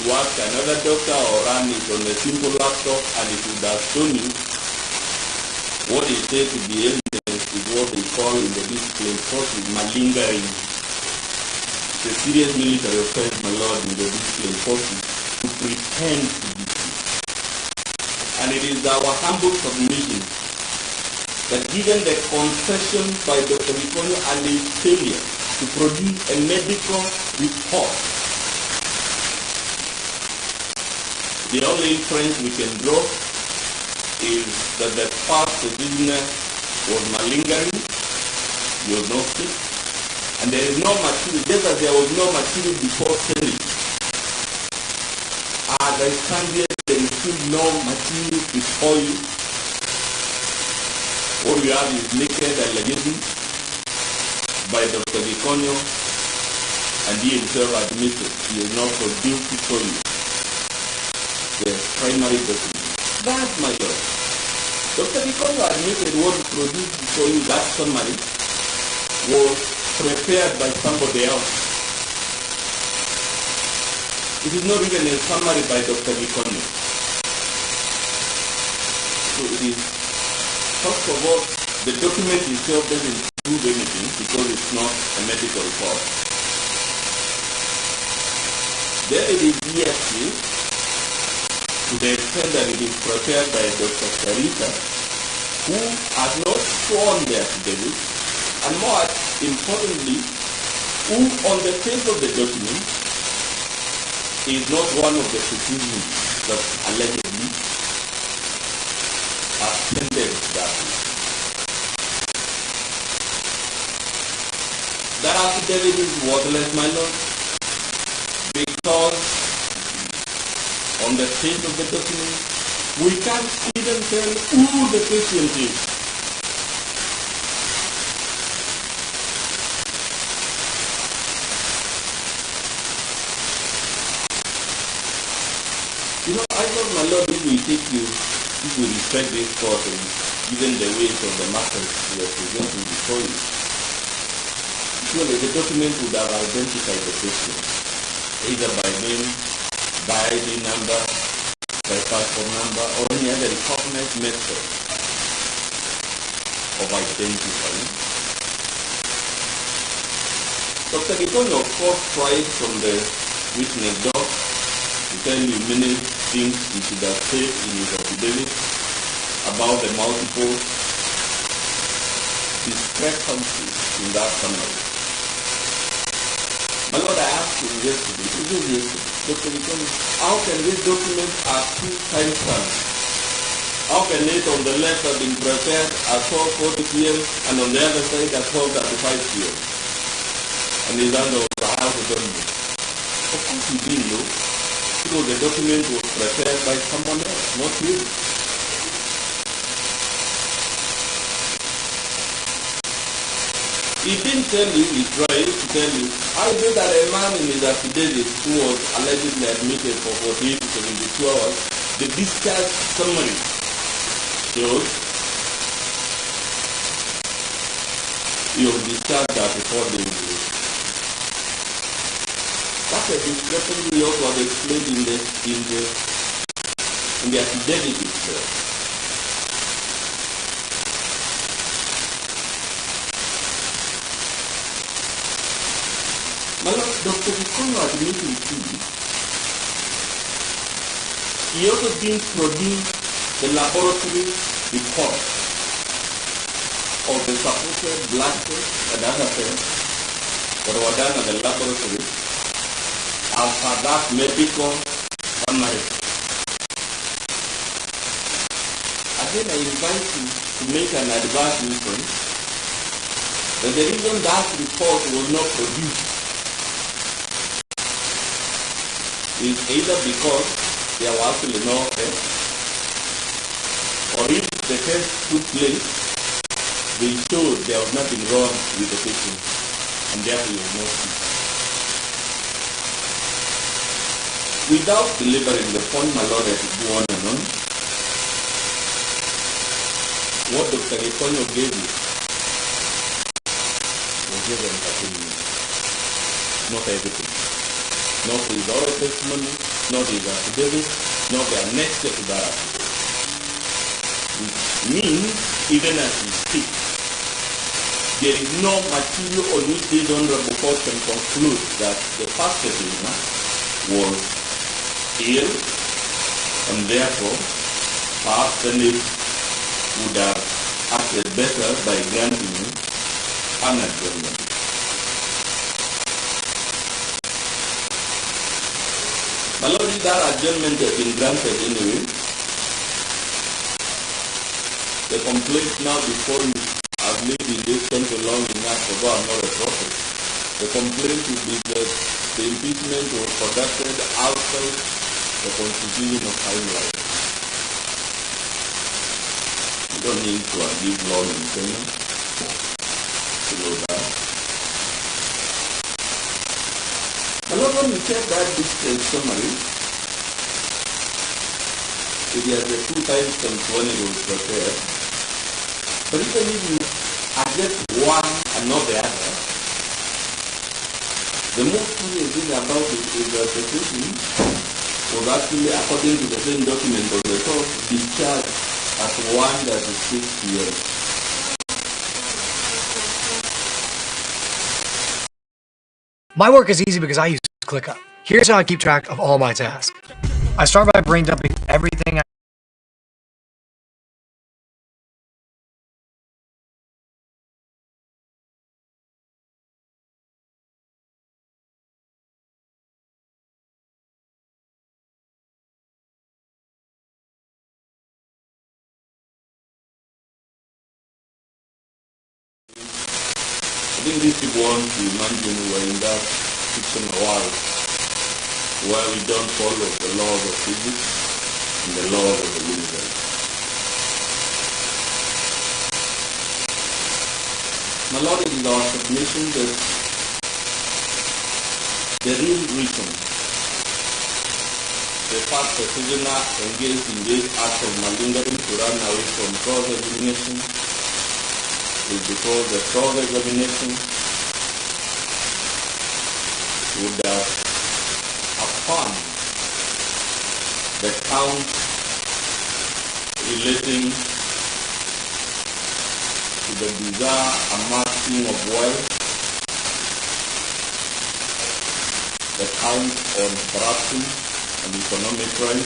to ask another doctor or run it on a simple laptop, and it would have shown you what is said to be evidence is what they call in the discipline forces malingering. It's a serious military offense, my Lord, in the discipline forces to pretend to be true. And it is our humble submission that given the concession by Dr. Gikonyo and his failure to produce a medical report, the only inference we can draw is that the first petitioner was malingering, he was not sick, and there is no material, just as there was no material before Senate. As I stand here, there is still no material before you. All you have is naked allegation by Dr. Gikonyo, and he himself admitted he is not produced before you the primary document. That's my Lord. Dr. Gikonyo admitted what he produced before you, that summary, was prepared by somebody else. It is not even a summary by Dr. Gikonyo. So it is, first of all, the document itself doesn't prove anything because it's not a medical report. Then it is hearsay, to the extent that it is prepared by Dr. Sarita, who has not sworn the affidavit, and more importantly, who on the face of the document is not one of the citizens that allegedly attended that. That affidavit is worthless, my Lord, because on the face of the document, we can't even tell who the patient is. You know, I thought, my Lord, if we take you, if we respect this court and given the weight of the matters we are presenting before you, surely the document would have identified the patient, either by name, by ID number, by passport number or any other recognized method of identifying. Dr. Gitonga, of course, tried from the witness doc to tell you many things he should have said in his affidavit about the multiple discrepancies in that summary. My Lord, I asked him yesterday, Dr. Gitonga, how can these documents are two time stamps? How can it on the left have been prepared at 12:40 p.m. and on the other side at 12:35 p.m.? And his answer was, I have to tell you. Of course he didn't know, because the document was prepared by someone else, not you. He didn't tell you, he tried to tell you, how is it that a man in his affidavit who was allegedly admitted for 48 to 72 hours, the discharge summary shows he was discharged after 4 days ago. That's a discrepancy we also have explained in the affidavit itself. My Lord, Dr. Gitonga admitted to he also didn't produce the laboratory report of the supposed blood tests and other tests that were done at the laboratory as per that medical summary. Again, I invite you to make an adverse inference that the reason that report was not produced is either because there was actually no test, or if the test took place, they showed there was nothing wrong with the patient, and therefore he was not sick. Without delivering the point, my Lord, I could go on and on. What Dr. Gitonga gave you was given 13 minutes, not everything. Not his oral testimony, not his affidavit, not the annexure to that affidavit. Which means, even as we speak, there is no material on which this honorable court can conclude that the first petitioner was ill, and therefore, perhaps the Senate would have acted better by granting him an adjournment. My Lord, if that adjournment has been granted anyway, the complaint now before you have lived in this country long enough to go and not a process. The complaint will be that the impeachment was conducted outside the constitution of timeline. You don't need to give law in Kenya to know that. My Lord, when we check that distance summary, it has the 2 times since when it was prepared. But even if you adjust one and not the other, the most curious thing about it is that the petition was actually, according to the same document of the court, discharged as one that is 6 p.m. My work is easy because I use ClickUp. Here's how I keep track of all my tasks. I start by brain dumping everything I think these people want to imagine we're in that fictional world where we don't follow the laws of physics and the laws of the universe. My Lord, it is our submission that the real reason the past petitioner engaged in this act of malingering to run away from cross-examination is because the cross-examination would have affirmed the count relating to the bizarre amassing of wealth, the count on corruption and economic crime.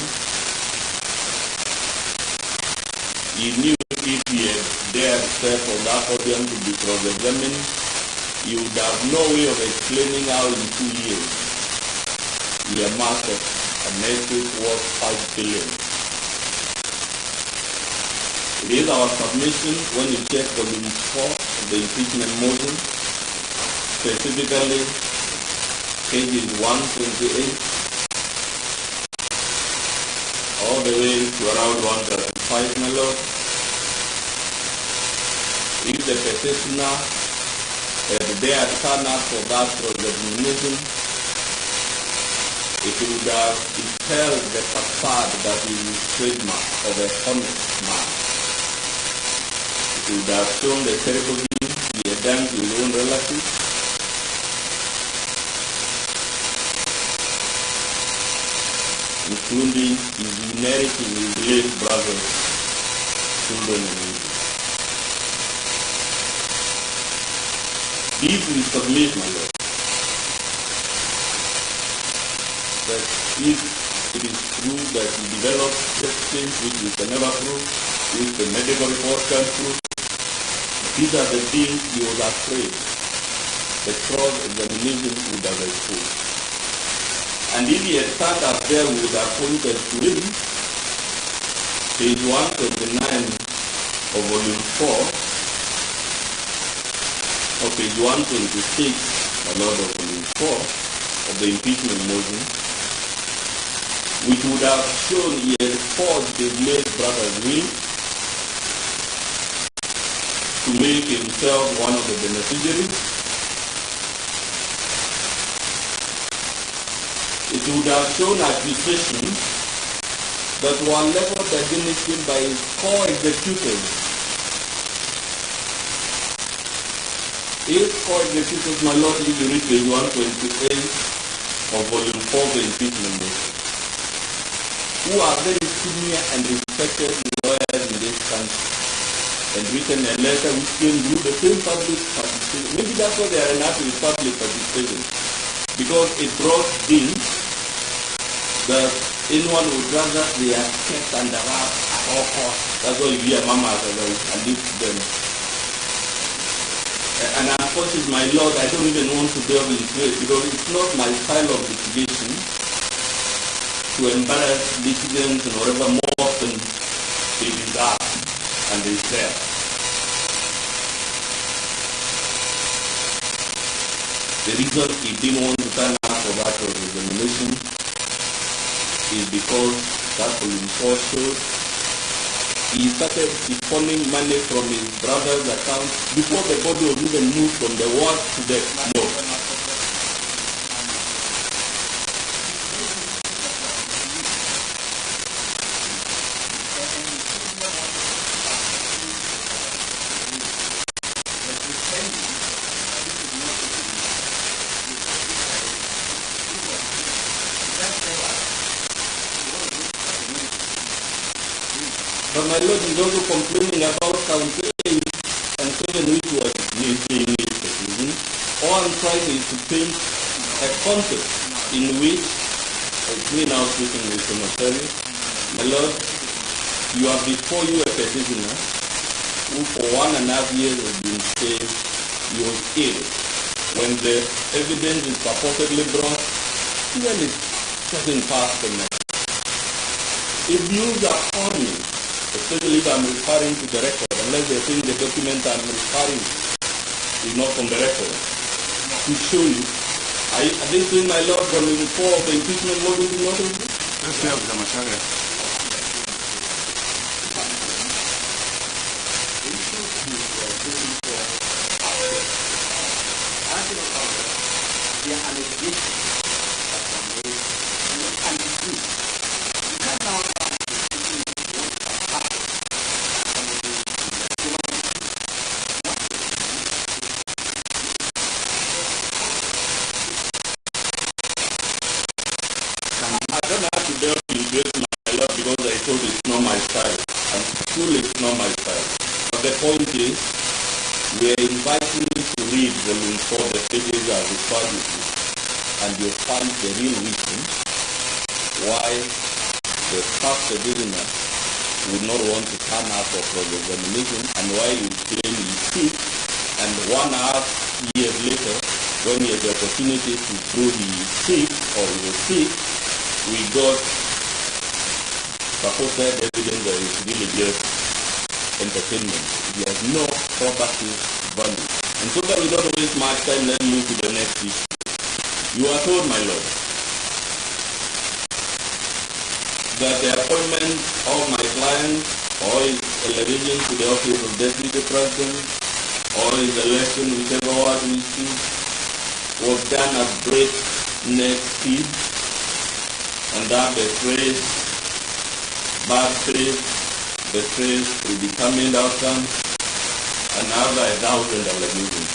He knew if he had dared step on that podium to be cross-examined, he would have no way of explaining how in 2 years he amassed a net worth $5 billion. It is our submission when you check volume 4 of the impeachment motion, specifically pages 128 all the way to around 135, my lord. If the petitioner had dared turn up for that cross-examination, it would have dispelled the facade that is his trademark of a honest man. It would have shown the terrible things he had done to his own relatives, including his inheriting his late brother's children and nieces. If we submit, my lord, that if it is true that he developed things which we can never prove, which the medical report can prove, these are the things he was afraid the cross-examination would have exposed. And if he had sat up there, we would have pointed to him, page 129 of volume 4, or page 126, my lord, of volume 4 of the impeachment motion, which would have shown he had forged his late brother's will to make himself one of the beneficiaries. It would have shown accusations that were leveled against him by his co-executors. His co-executors, my lord, if you read page 128 of volume 4 of the impeachment motion, who are very senior and respected lawyers in this country, and written a letter which came through the same public participation. Maybe that's why they are enough with public participation, because it brought in that anyone would rather they are kept under wraps at all costs. That's why you hear mamas and lift them. And unfortunately, my lord, I don't even want to delve into it, because it's not my style of litigation to embarrass litigants and whatever. More often they deserve and they say. The reason he didn't want to turn up for that examination is because that volume 4 shows he started depositing money from his brother's account before the body was even moved from the ward to the morgue. But my lord is also complaining about count 8 and 7 which was saying it for prison. All I'm trying is to paint a context in which, as me now speaking with Senator, my lord, you have before you a petitioner who for 1.5 years has been saying he was ill. When the evidence is purportedly brought, even it doesn't pass the message. If views are forming, especially if I'm referring to the record, unless they think the document I'm referring to is not from the record, to show you. I didn't say, my lord, volume 4 of the impeachment motion is not in this. I don't have to delve into it, my School is not my style. But the point is, we are inviting you to read volume 4, the pages are referred to, and you'll find the real reason why the first examiner would not want to turn up for the examination, and why you claim he's sick, and 1 hour years later, when he had the opportunity to prove he is sick or he was sick, we got supported evidence that it's really just entertainment. It has no probative value. And so that we don't waste much time, let's move to the next issue. You are told, my Lord, that the appointment of my client or his elevation to the office of Deputy President or his election, whichever word we choose, was done at breakneck speed, and that betrays bad faith, betrays predetermined outcomes, and other 1,000 allegations.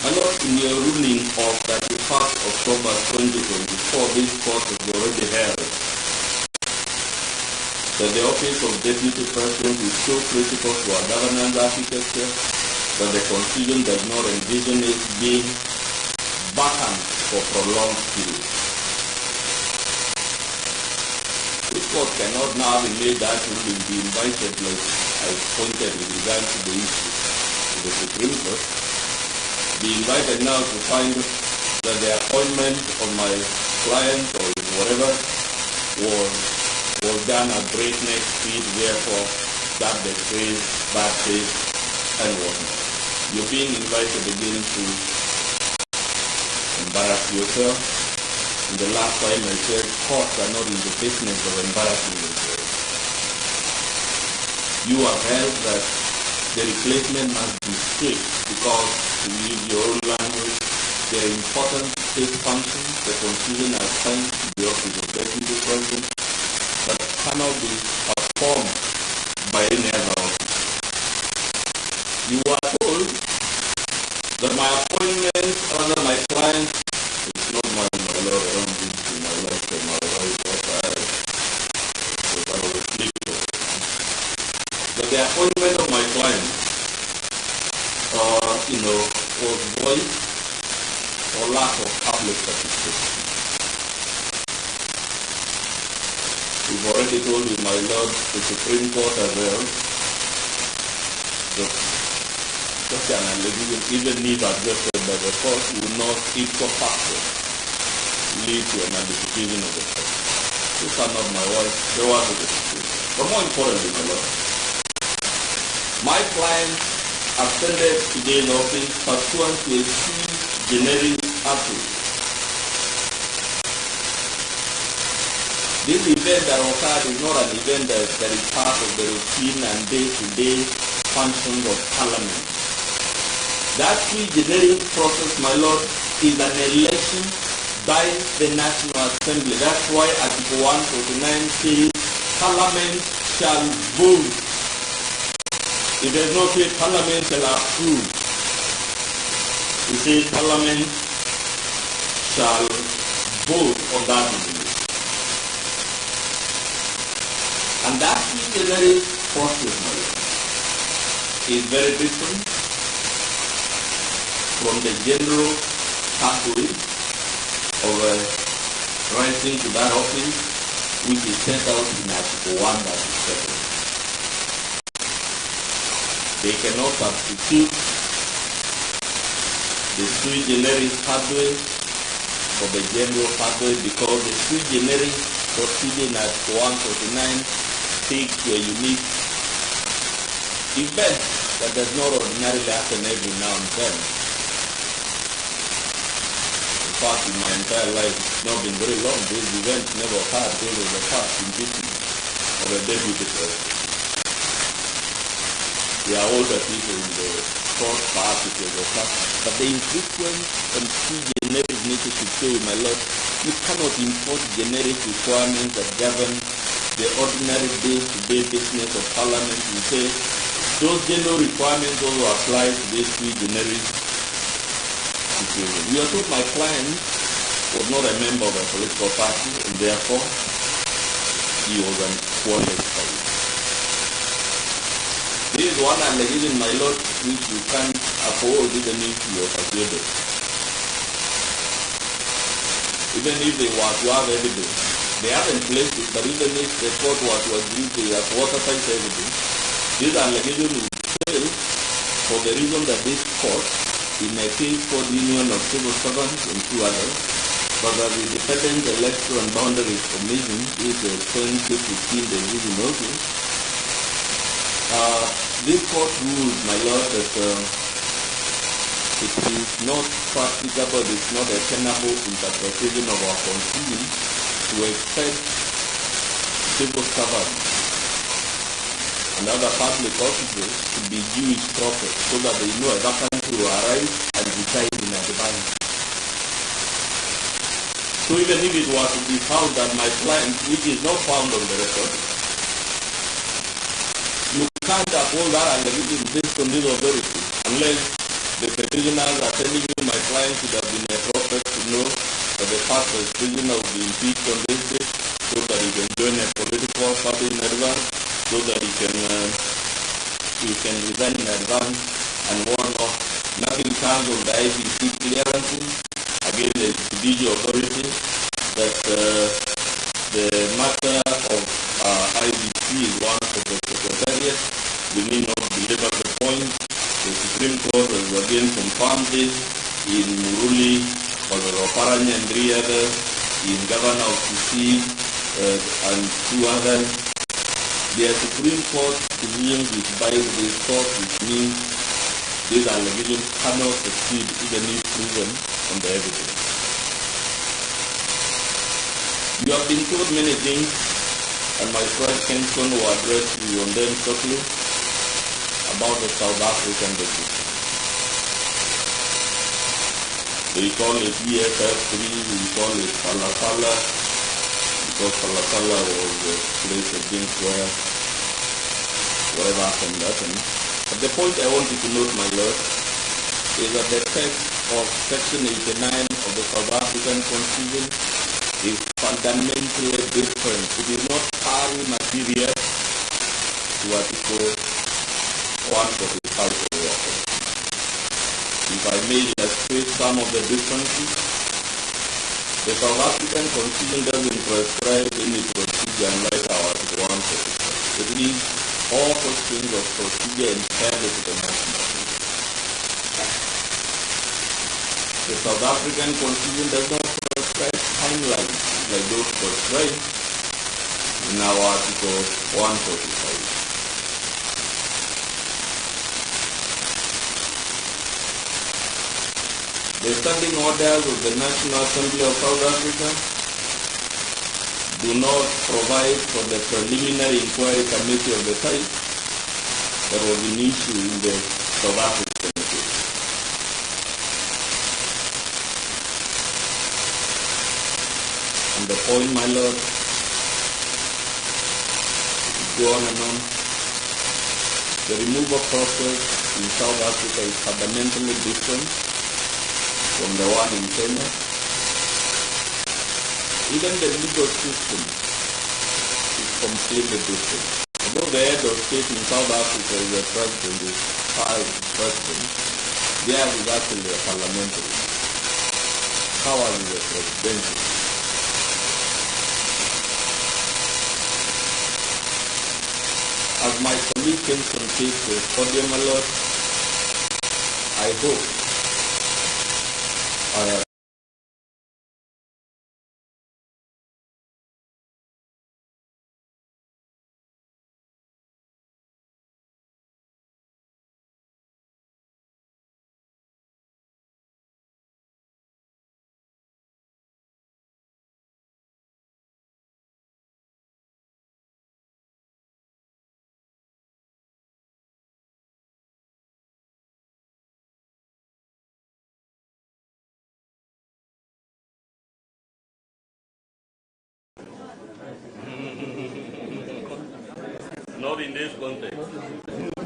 My Lord, in your ruling of 31st October 2024, this court has already held that the office of Deputy President is so critical to our governance architecture that the Constitution does not envision it being vacant for prolonged period. This court cannot now be made that ruling be invited, like I pointed with regard to the issue to the Supreme Court, be invited now to find that the appointment of my client or whatever was done at breakneck speed, therefore that betrays bad faith and whatnot. You're being invited again to embarrass yourself. In the last time I said courts are not in the business of embarrassing themselves. You have held that the replacement must be strict because, to use your own language, there are important state functions the Constitution has assigned to the office of Deputy President that cannot be performed by any other office. You are told that my appointment under my client is not my Lord, I don't do to my life or my wife or I was asleep. That the appointment of my client was void or lack of public participation. We've already told you, my Lord, the Supreme Court as well, that such an allegation, even if adjusted by the court, will not ipso facto lead to an abdication of the court. These are not my words, they were to the Supreme Court. But more importantly, my Lord, my client ascended today's office pursuant to a sui generis approach. This event that occurred is not an event that is part of the routine and day-to-day functions of Parliament. That sui generis process, my Lord, is an election by the National Assembly. That's why Article 149 says Parliament shall vote. It does not say Parliament shall approve. It says Parliament shall vote on that resolution. And that sui generis process, my Lord, is very different from the general pathway of rising to that office, which is set out in Article 137. They cannot substitute the sui generis pathway for the general pathway because the sui generis proceeding at 149 takes to a unique event that does not ordinarily happen every now and then. In fact, in my entire life, it's not been very long. These events never occurred. They were the past impeachment of a deputy president. There are older people in the court, perhaps it was occurred. But the infrequent and sui generis nature should show you, my Lord, you cannot import generic requirements that govern the ordinary day-to-day business of Parliament. You say those general requirements also apply to this sui generis situation. You are told my client was not a member of a political party and therefore he was unqualified. one allegation, my lord, which you can't afford even if you are persuaded. Even if they were to have evidence, they haven't placed it, but even if the court were to agree they have watertight evidence, this allegation will fail for the reason that this court, in a case called Union of Civil Servants and two others, but the Independent Electoral and Boundaries Commission is a 2015 decision also. This court ruled, my lord, that it is not practicable, it's not a tenable interpretation of our constitution to expect civil servants and other public officers to be Jewish prophets so that they know a vacancy will arise and decide in advance. So even if it was to be found that my client, which is not found on the record, you can't uphold that allegation based on this authority unless the petitioners are telling you my client should have been a prophet to know that the past prisoner will be impeached on this day so that he can join a political party in advance, so that he can resign in advance and whatnot. Nothing comes on the IBC clearances against the judicial authority that the matter of IBC is one of the secretariat. We need not belabor the point. The Supreme Court has again confirmed it in Muruli, Paranya and three others, in Governor of Kisii and two others. The Supreme Court decisions which bind this court, which means this allegation cannot succeed even if proven on the evidence. You have been told many things, and my friend Kenson will address you on them shortly about the South African decision. They call it EFF3, we call it Falafala, because Falafala was the place against whatever happened. But the point I want you to note, my lord, is that the text of Section 89 of the South African Constitution is fundamentally different. It is not pari material to Article 145 of the law. If I may illustrate some of the differences, the South African Constitution doesn't prescribe any procedure unlike our Article 145. It means all questions of procedure entirely to the national. The South African Constitution does not prescribe timelines like those prescribed in our Article 145. The standing orders of the National Assembly of South Africa do not provide for the preliminary inquiry committee of the type that was an issue in the South African case. And the point, my lord, go on and on. The removal process in South Africa is fundamentally different from the one in Kenya. Even the legal system is completely different. Although the head of state in South Africa is the president, is president, theirs is actually a parliamentary. Ours is a presidential. As my colleague Kenson takes the podium, my lord, I hope I have not in this context.